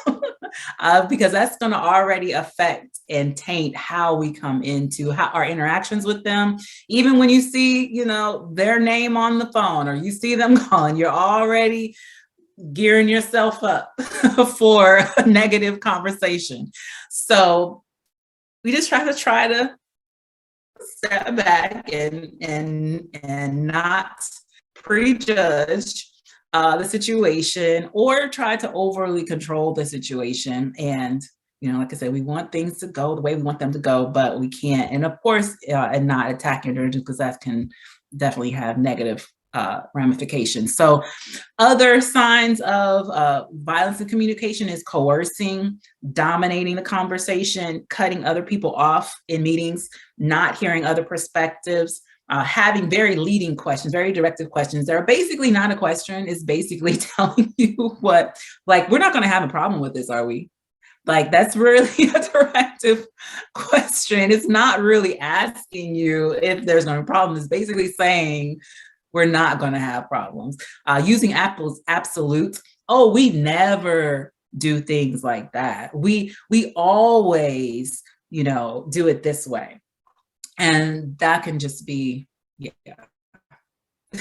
[SPEAKER 2] because that's going to already affect and taint how we come into our interactions with them. Even when you see, their name on the phone or you see them calling, you're already gearing yourself up for a negative conversation. So we just try to step back and not prejudge the situation or try to overly control the situation. And like I said, we want things to go the way we want them to go, but we can't. And of course, and not attacking her, because that can definitely have negative ramifications. So other signs of violence in communication is coercing, dominating the conversation, cutting other people off in meetings, not hearing other perspectives, having very leading questions, very directive questions. They're basically not a question. It's basically telling you what, like, we're not going to have a problem with this, are we? Like, that's really a directive question. It's not really asking you if there's no problem. It's basically saying, we're not going to have problems. Using absolutes. Oh, we never do things like that. We always, do it this way. And that can just be,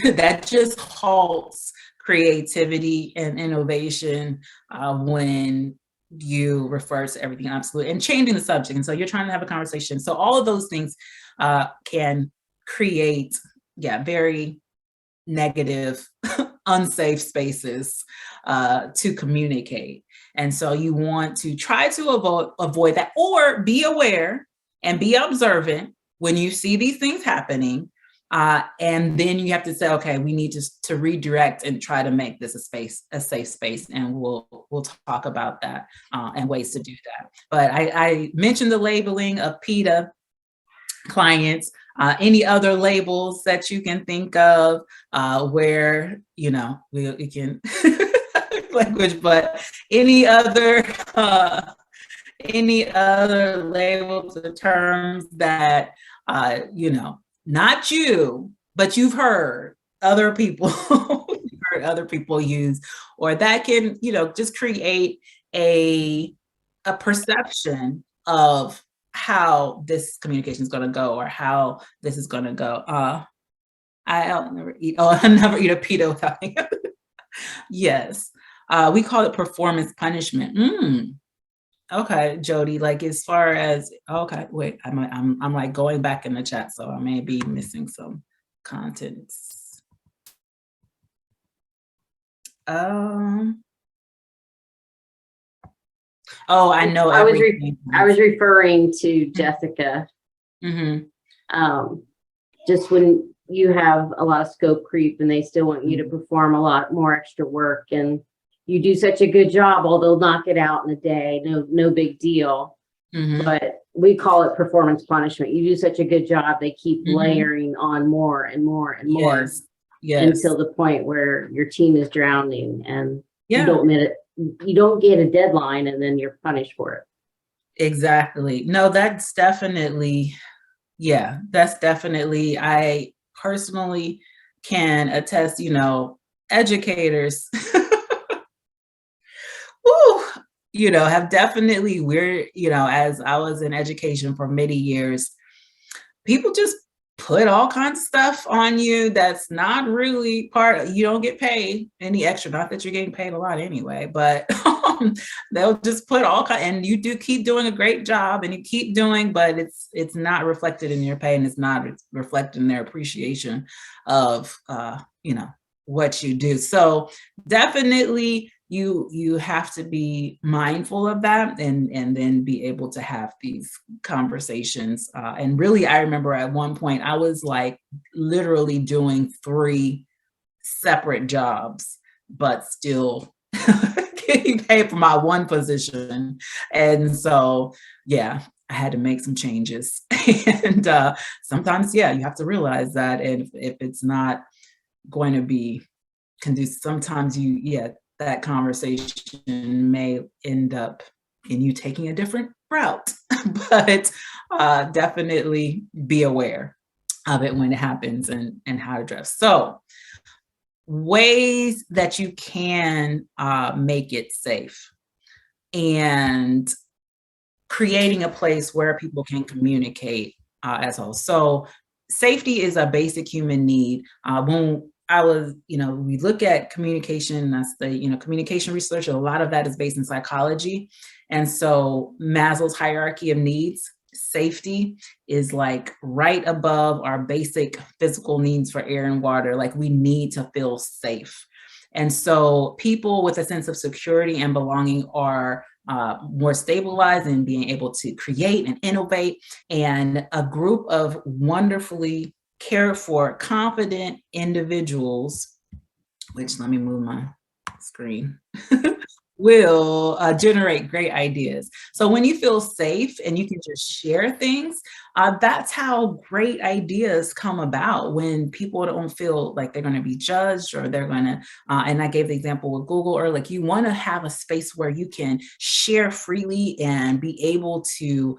[SPEAKER 2] that just halts creativity and innovation when you refer to everything absolute and changing the subject. And so you're trying to have a conversation. So all of those things can create, very negative, unsafe spaces to communicate. And so you want to try to avoid that, or be aware and be observant when you see these things happening, and then you have to say, okay, we need to redirect and try to make this a safe space, and we'll talk about that and ways to do that. But I mentioned the labeling of PETA clients, any other labels that you can think of where, you know, we can language, but any other labels or terms that, you know, not you, but you've heard other people, you've heard other people use, or that can, you know, just create a perception of how this communication is going to go, or how this is going to go. I'll never eat. Oh, I never eat a pita without. Yes, we call it performance punishment. Okay, Jody. Like as far as okay, wait, I'm like going back in the chat, so I may be missing some contents. Oh, I know.
[SPEAKER 8] I was referring to Jessica. Just when you have a lot of scope creep and they still want you to perform a lot more extra work, and you do such a good job, or they'll knock it out in a day, no big deal. But we call it performance punishment. You do such a good job, they keep layering on more and more and more.
[SPEAKER 2] Yes.
[SPEAKER 8] Until the point where your team is drowning, and you don't get a deadline, and then you're punished for it.
[SPEAKER 2] Exactly. No, that's definitely, I personally can attest, you know, educators, woo, you know, have definitely, you know, as I was in education for many years, people just put all kinds of stuff on you that's not really you don't get paid any extra, not that you're getting paid a lot anyway, but they'll just put all kinds, and you do keep doing a great job, and you keep doing, but it's not reflected in your pay, and it's not reflected in their appreciation of you know, what you do. So definitely you have to be mindful of that, and then be able to have these conversations. And really, I remember at one point I was like literally doing 3 separate jobs, but still getting paid for my one position. And so, yeah, I had to make some changes. And sometimes, you have to realize that, and if it's not going to be conducive, sometimes that conversation may end up in you taking a different route. But definitely be aware of it when it happens, and how to address. So ways that you can make it safe, and creating a place where people can communicate as well. So safety is a basic human need. When I was, you know, we look at communication, that's the, you know, communication research, a lot of that is based in psychology. And so Maslow's hierarchy of needs, safety is like right above our basic physical needs for air and water. Like we need to feel safe. And so people with a sense of security and belonging are more stabilized in being able to create and innovate. And a group of wonderfully cared for, confident individuals, which let me move my screen, will generate great ideas. So when you feel safe and you can just share things, that's how great ideas come about, when people don't feel like they're going to be judged, or they're going to, and I gave the example with Google, or like you want to have a space where you can share freely and be able to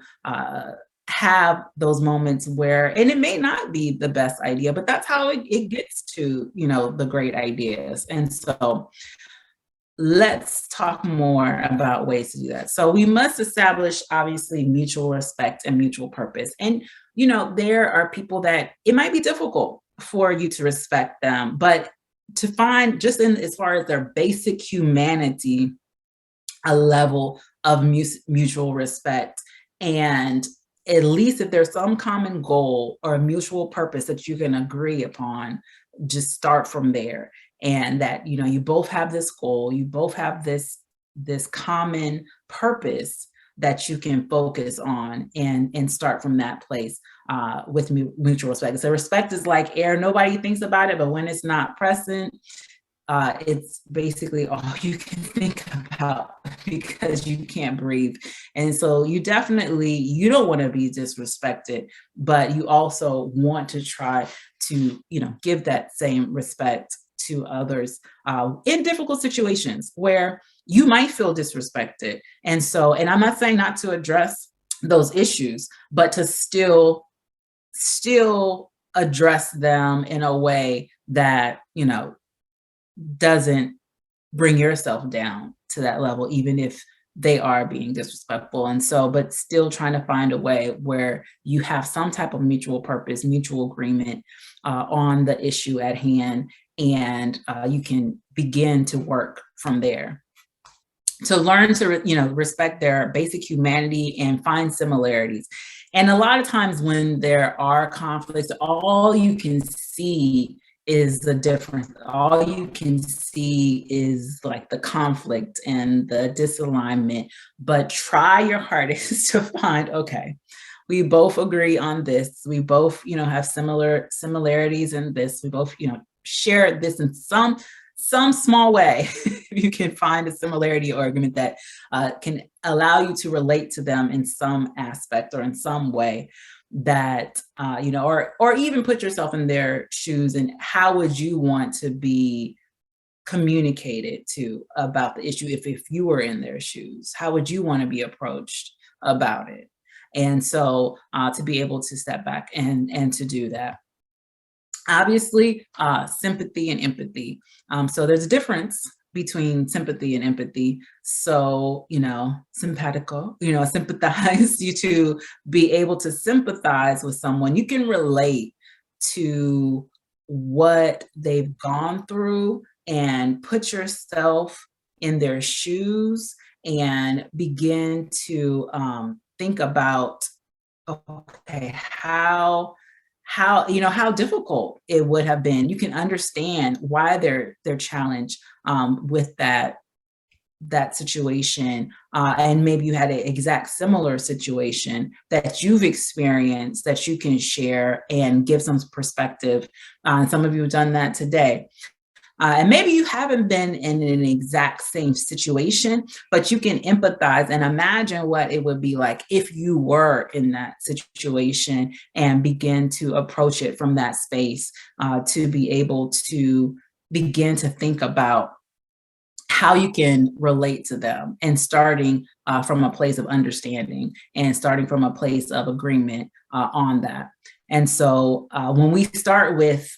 [SPEAKER 2] have those moments where, and it may not be the best idea, but that's how it gets to, you know, the great ideas. And so let's talk more about ways to do that. So we must establish, obviously, mutual respect and mutual purpose. And, you know, there are people that it might be difficult for you to respect them, but to find, just in as far as their basic humanity, a level of mutual respect. And at least if there's some common goal or a mutual purpose that you can agree upon, just start from there. And that, you know, you both have this goal, you both have this common purpose, that you can focus on and start from that place with mutual respect. So respect is like air. Nobody thinks about it, but when it's not present, it's basically all you can think about because you can't breathe. And so you don't want to be disrespected, but you also want to try to, give that same respect to others in difficult situations where you might feel disrespected. And I'm not saying not to address those issues, but to still address them in a way that, doesn't bring yourself down to that level, even if they are being disrespectful. And so, but still trying to find a way where you have some type of mutual purpose, mutual agreement on the issue at hand, and you can begin to work from there. To learn to, respect their basic humanity and find similarities. And a lot of times when there are conflicts, all you can see is the difference. All you can see is like the conflict and the disalignment, but try your hardest to find, okay, we both agree on this. We both, have similarities in this. We both, share this in some small way. You can find a similarity or argument that can allow you to relate to them in some aspect or in some way that, or even put yourself in their shoes, and how would you want to be communicated to about the issue if you were in their shoes? How would you want to be approached about it? And so to be able to step back and to do that. Obviously, sympathy and empathy. So there's a difference between sympathy and empathy. So, simpatico, sympathize, you to be able to sympathize with someone. You can relate to what they've gone through and put yourself in their shoes and begin to think about, okay, how difficult it would have been. You can understand why they're challenged with that situation, and maybe you had an exact similar situation that you've experienced that you can share and give some perspective. Some of you have done that today. And maybe you haven't been in an exact same situation, but you can empathize and imagine what it would be like if you were in that situation and begin to approach it from that space, to be able to begin to think about how you can relate to them, and starting from a place of understanding and starting from a place of agreement on that. And so when we start with,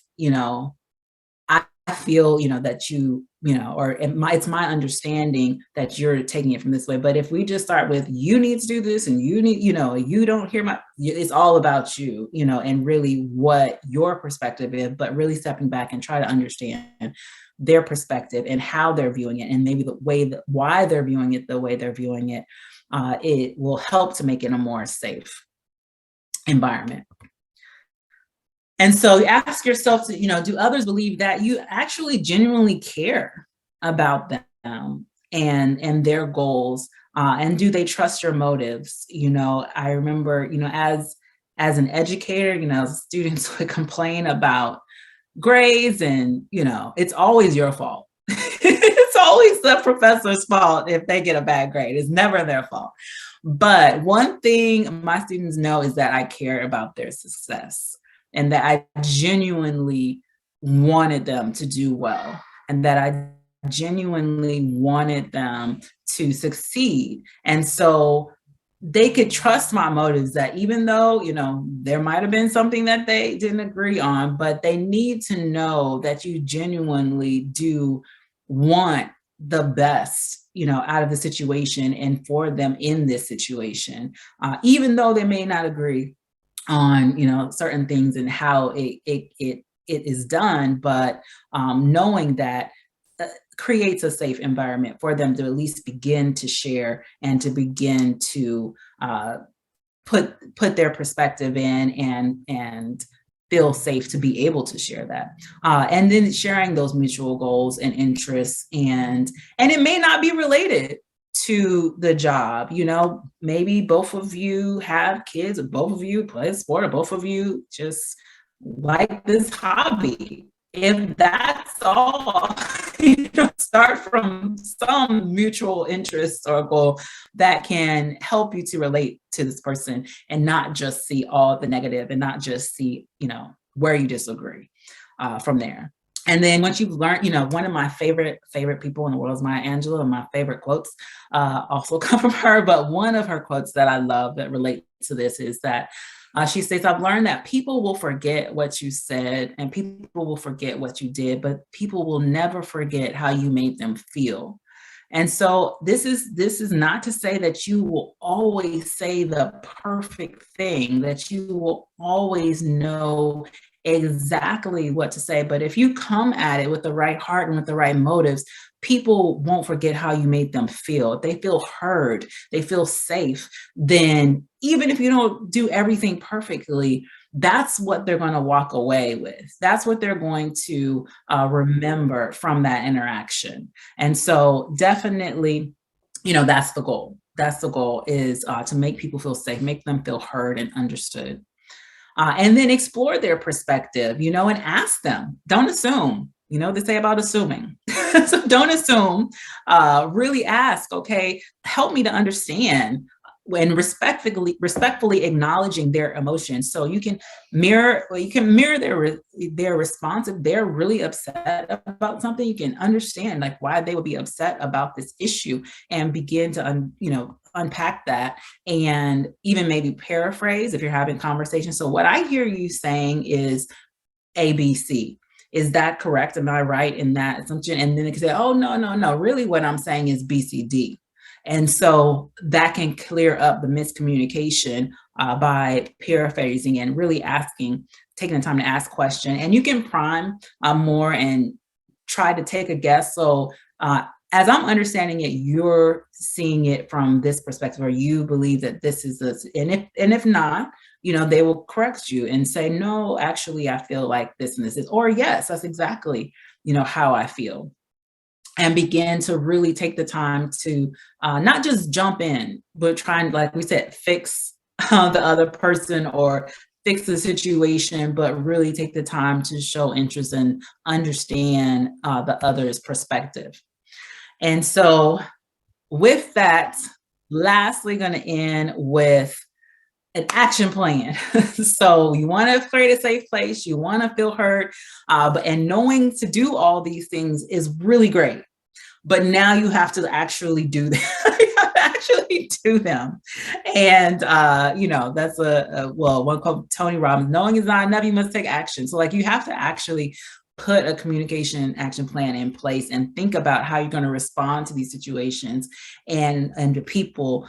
[SPEAKER 2] I feel, that it's my understanding that you're taking it from this way. But if we just start with, you need to do this and you need, you don't hear it's all about you, and really what your perspective is, but really stepping back and try to understand their perspective and how they're viewing it, and maybe why they're viewing it the way they're viewing it, it will help to make it a more safe environment. And so ask yourself to, do others believe that you actually genuinely care about them and their goals? And do they trust your motives? I remember, as an educator, students would complain about grades and, it's always your fault. It's always the professor's fault if they get a bad grade. It's never their fault. But one thing my students know is that I care about their success, and that I genuinely wanted them to do well, and that I genuinely wanted them to succeed. And so they could trust my motives, that even though, there might have been something that they didn't agree on, but they need to know that you genuinely do want the best, out of the situation and for them in this situation, even though they may not agree on, certain things and how it is done, but knowing that creates a safe environment for them to at least begin to share and to begin to put their perspective in and feel safe to be able to share that. And then sharing those mutual goals and interests, and it may not be related to the job. You know, maybe both of you have kids, or both of you play a sport, or both of you just like this hobby. If that's all, start from some mutual interest or goal that can help you to relate to this person and not just see all the negative and not just see, where you disagree from there. And then once you've learned, one of my favorite people in the world is Maya Angelou, and my favorite quotes also come from her. But one of her quotes that I love that relate to this is that she says, I've learned that people will forget what you said and people will forget what you did, but people will never forget how you made them feel. And so this is not to say that you will always say the perfect thing, that you will always know exactly what to say. But if you come at it with the right heart and with the right motives, people won't forget how you made them feel. If they feel heard, they feel safe, then even if you don't do everything perfectly, that's what they're going to walk away with. That's what they're going to remember from that interaction. And so definitely, that's the goal. That's the goal, is to make people feel safe, make them feel heard and understood. And then explore their perspective, and ask them. Don't assume. They say about assuming. So don't assume. Really ask, okay, help me to understand, and respectfully acknowledging their emotions. So you can mirror their response. If they're really upset about something, you can understand like why they would be upset about this issue and begin to unpack that, and even maybe paraphrase if you're having conversations. So what I hear you saying is ABC. Is that correct? Am I right in that assumption? And then they can say, oh, no. Really what I'm saying is BCD. And so that can clear up the miscommunication by paraphrasing and really taking the time to ask question. And you can prime more and try to take a guess. So as I'm understanding it, you're seeing it from this perspective, or you believe that this is this. And if not, they will correct you and say, no, actually, I feel like this and this is, or yes, that's exactly, how I feel. And begin to really take the time to not just jump in, but try and, like we said, fix the other person or fix the situation, but really take the time to show interest and understand the other's perspective. And so with that, lastly, going to end with an action plan. So you want to create a safe place, you want to feel heard, and knowing to do all these things is really great. But now you have to actually do them. You have to actually do them. And, that's one quote, Tony Robbins, knowing is not enough, you must take action. So like you have to actually put a communication action plan in place and think about how you're going to respond to these situations and to people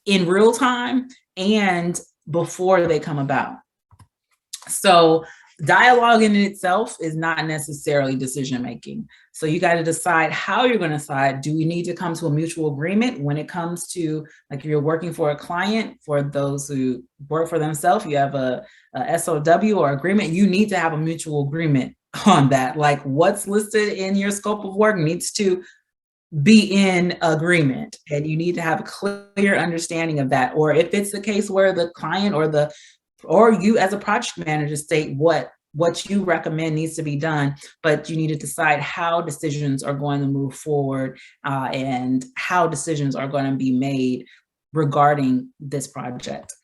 [SPEAKER 2] in real time and before they come about. So dialogue in itself is not necessarily decision making. So you got to decide how you're going to decide. Do we need to come to a mutual agreement when it comes to, like, you're working for a client? For those who work for themselves, you have a SOW or agreement. You need to have a mutual agreement on that. Like, what's listed in your scope of work needs to be in agreement, and you need to have a clear understanding of that. Or if it's the case where the client or you as a project manager state what you recommend needs to be done, but you need to decide how decisions are going to move forward and how decisions are going to be made regarding this project.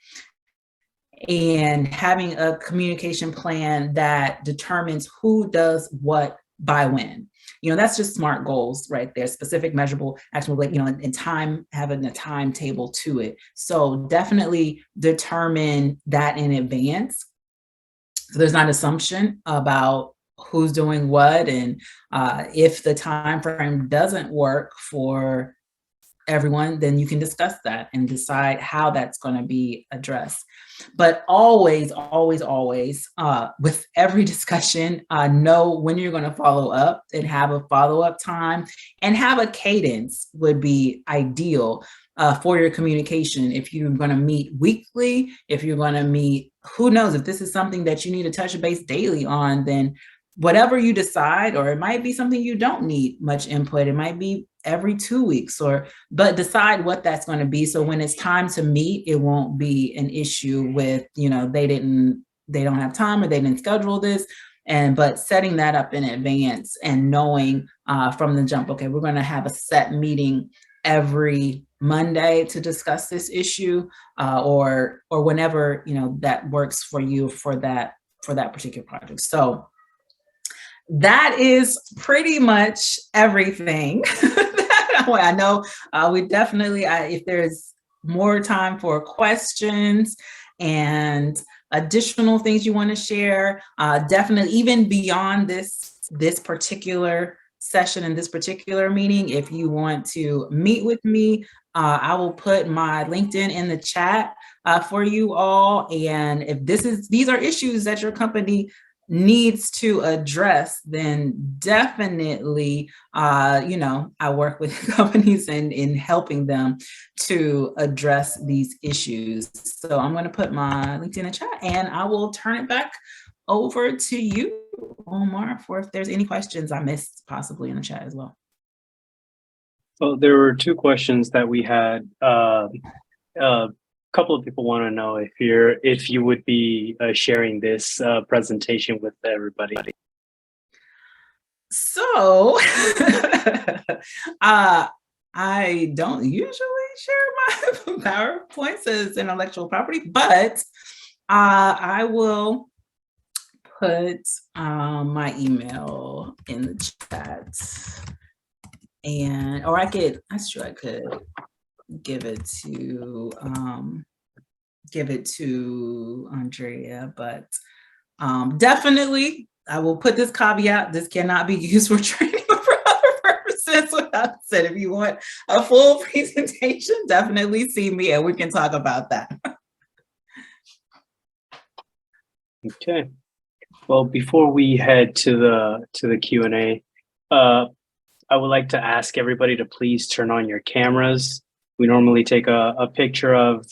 [SPEAKER 2] And having a communication plan that determines who does what by when. That's just SMART goals right there, specific, measurable, actionable, and time, having a timetable to it. So definitely determine that in advance. So there's not assumption about who's doing what, and if the time frame doesn't work for everyone, then you can discuss that and decide how that's going to be addressed. But always, with every discussion, know when you're going to follow up and have a follow-up time, and have a cadence would be ideal for your communication. If you're going to meet weekly, if you're going to meet, who knows, if this is something that you need to touch base daily on, then whatever you decide, or it might be something you don't need much input. It might be every 2 weeks, but decide what that's going to be. So when it's time to meet, it won't be an issue with, they don't have time or they didn't schedule this. But setting that up in advance and knowing from the jump, okay, we're going to have a set meeting every Monday to discuss this issue, or whenever, that works for you for that particular project. So that is pretty much everything. I know we definitely, if there's more time for questions and additional things you want to share, definitely even beyond this particular session and this particular meeting, if you want to meet with me, I will put my LinkedIn in the chat for you all. And if these are issues that your company needs to address, then definitely, I work with companies in helping them to address these issues. So I'm going to put my LinkedIn in the chat, and I will turn it back over to you, Omar, for if there's any questions I missed possibly in the chat as well.
[SPEAKER 1] Well, there were two questions that we had. A couple of people want to know if you would be sharing this presentation with everybody.
[SPEAKER 2] So I don't usually share my PowerPoints as intellectual property, but I will put my email in the chat, or I could give it to Andrea, but definitely I will put this caveat: this cannot be used for training or for other purposes. Without said, if you want a full presentation, definitely see me and we can talk about that.
[SPEAKER 1] Okay. Well, before we head to the Q&A, I would like to ask everybody to please turn on your cameras. We normally take a picture of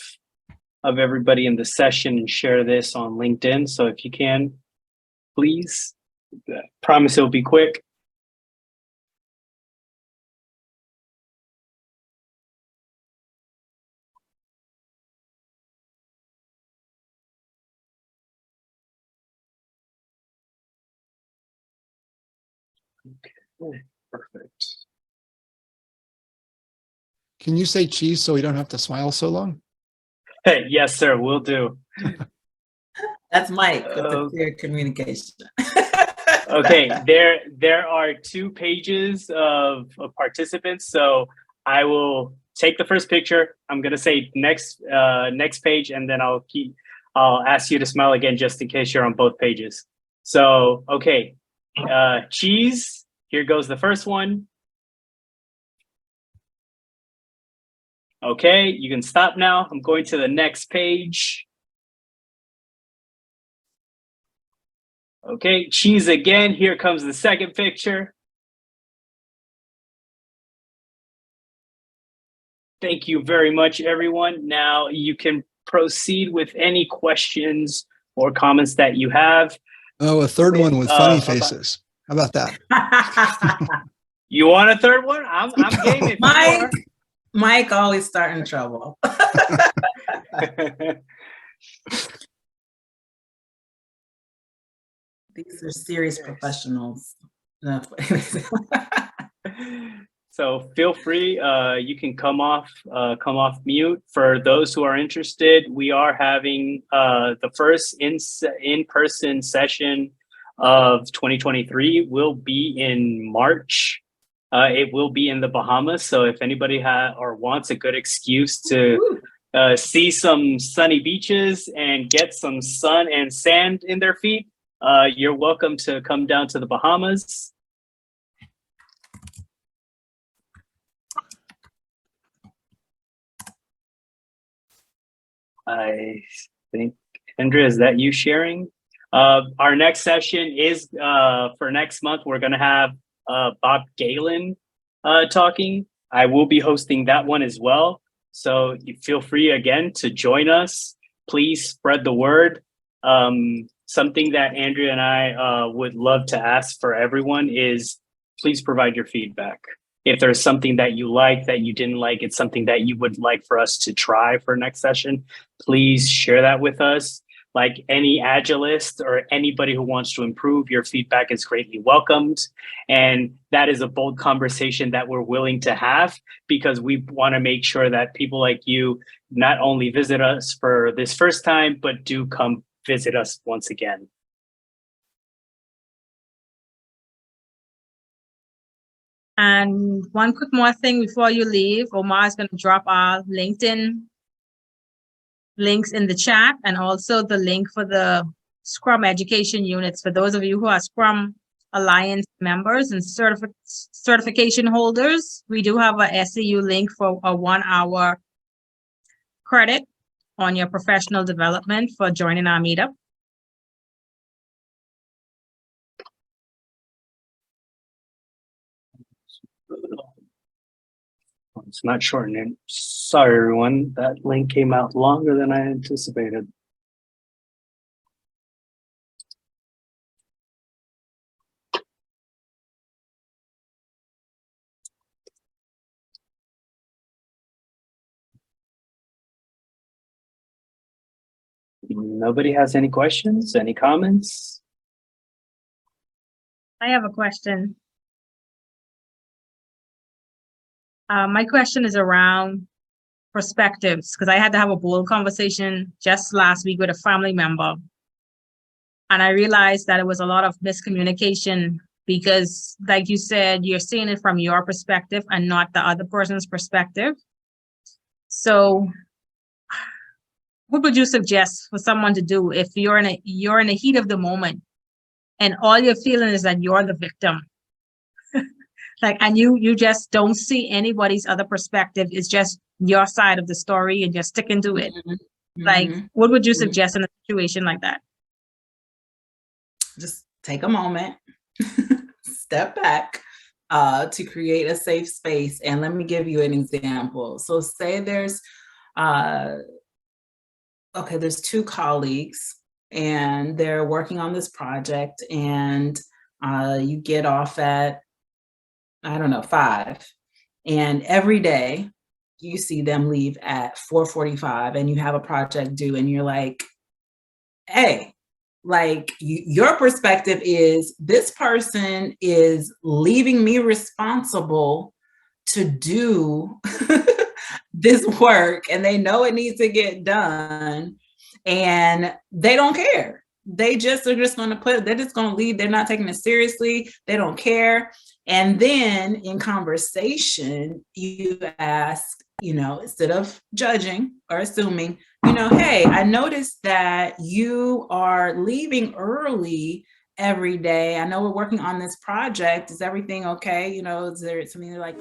[SPEAKER 1] everybody in the session and share this on LinkedIn. So if you can, please, promise it'll be quick. Okay, perfect.
[SPEAKER 9] Can you say cheese so we don't have to smile so long?
[SPEAKER 1] Hey, yes, sir, will do.
[SPEAKER 2] That's Mike with the clear communication.
[SPEAKER 1] Okay, there are 2 pages of participants, so I will take the first picture. I'm gonna say next page, and then I'll ask you to smile again just in case you're on both pages. So okay, cheese. Here goes the first one. Okay, you can stop now. I'm going to the next page. Okay, cheese again. Here comes the second picture. Thank you very much, everyone. Now you can proceed with any questions or comments that you have.
[SPEAKER 9] Oh, a third one with funny faces. How about that?
[SPEAKER 1] You want a third one? I'm game if you are.
[SPEAKER 2] Mike always starting trouble. These are serious professionals.
[SPEAKER 1] So feel free, you can come off mute. For those who are interested, we are having the first in-person session of 2023 will be in March. It will be in the Bahamas. So if anybody wants a good excuse to see some sunny beaches and get some sun and sand in their feet, you're welcome to come down to the Bahamas. I think, Andrea, is that you sharing? Our next session is for next month. We're going to have Bob Galen talking. I will be hosting that one as well. So you feel free again to join us. Please spread the word. Something that Andrea and I would love to ask for everyone is please provide your feedback. If there's something that you like, that you didn't like, it's something that you would like for us to try for next session, please share that with us. Like any Agilist or anybody who wants to improve, your feedback is greatly welcomed. And that is a bold conversation that we're willing to have, because we want to make sure that people like you not only visit us for this first time, but do come visit us once again.
[SPEAKER 10] And one quick more thing before you leave, Omar is going to drop our LinkedIn links in the chat, and also the link for the Scrum education units. For those of you who are Scrum Alliance members and certification holders, we do have a SEU link for a 1-hour credit on your professional development for joining our meetup.
[SPEAKER 1] It's not shortening. Sorry, everyone. That link came out longer than I anticipated. Nobody has any questions, any comments?
[SPEAKER 10] I have a question. My question is around perspectives, because I had to have a bold conversation just last week with a family member. And I realized that it was a lot of miscommunication because, like you said, you're seeing it from your perspective and not the other person's perspective. So what would you suggest for someone to do if you're in the heat of the moment and all you're feeling is that you're the victim? Like, and you just don't see anybody's other perspective. It's just your side of the story and you're sticking to it. Like, what would you suggest in a situation like that?
[SPEAKER 2] Just take a moment, step back to create a safe space. And let me give you an example. So say there's, there's 2 colleagues and they're working on this project, and you get off at, I don't know, 5. And every day you see them leave at 4:45 and you have a project due, and you're like, hey, like your perspective is this person is leaving me responsible to do this work, and they know it needs to get done, and they don't care. They just are just going to put it, they're just going to leave. They're not taking it seriously. They don't care. And then in conversation, you ask, instead of judging or assuming, hey, I noticed that you are leaving early every day. I know we're working on this project. Is everything okay? Is there something like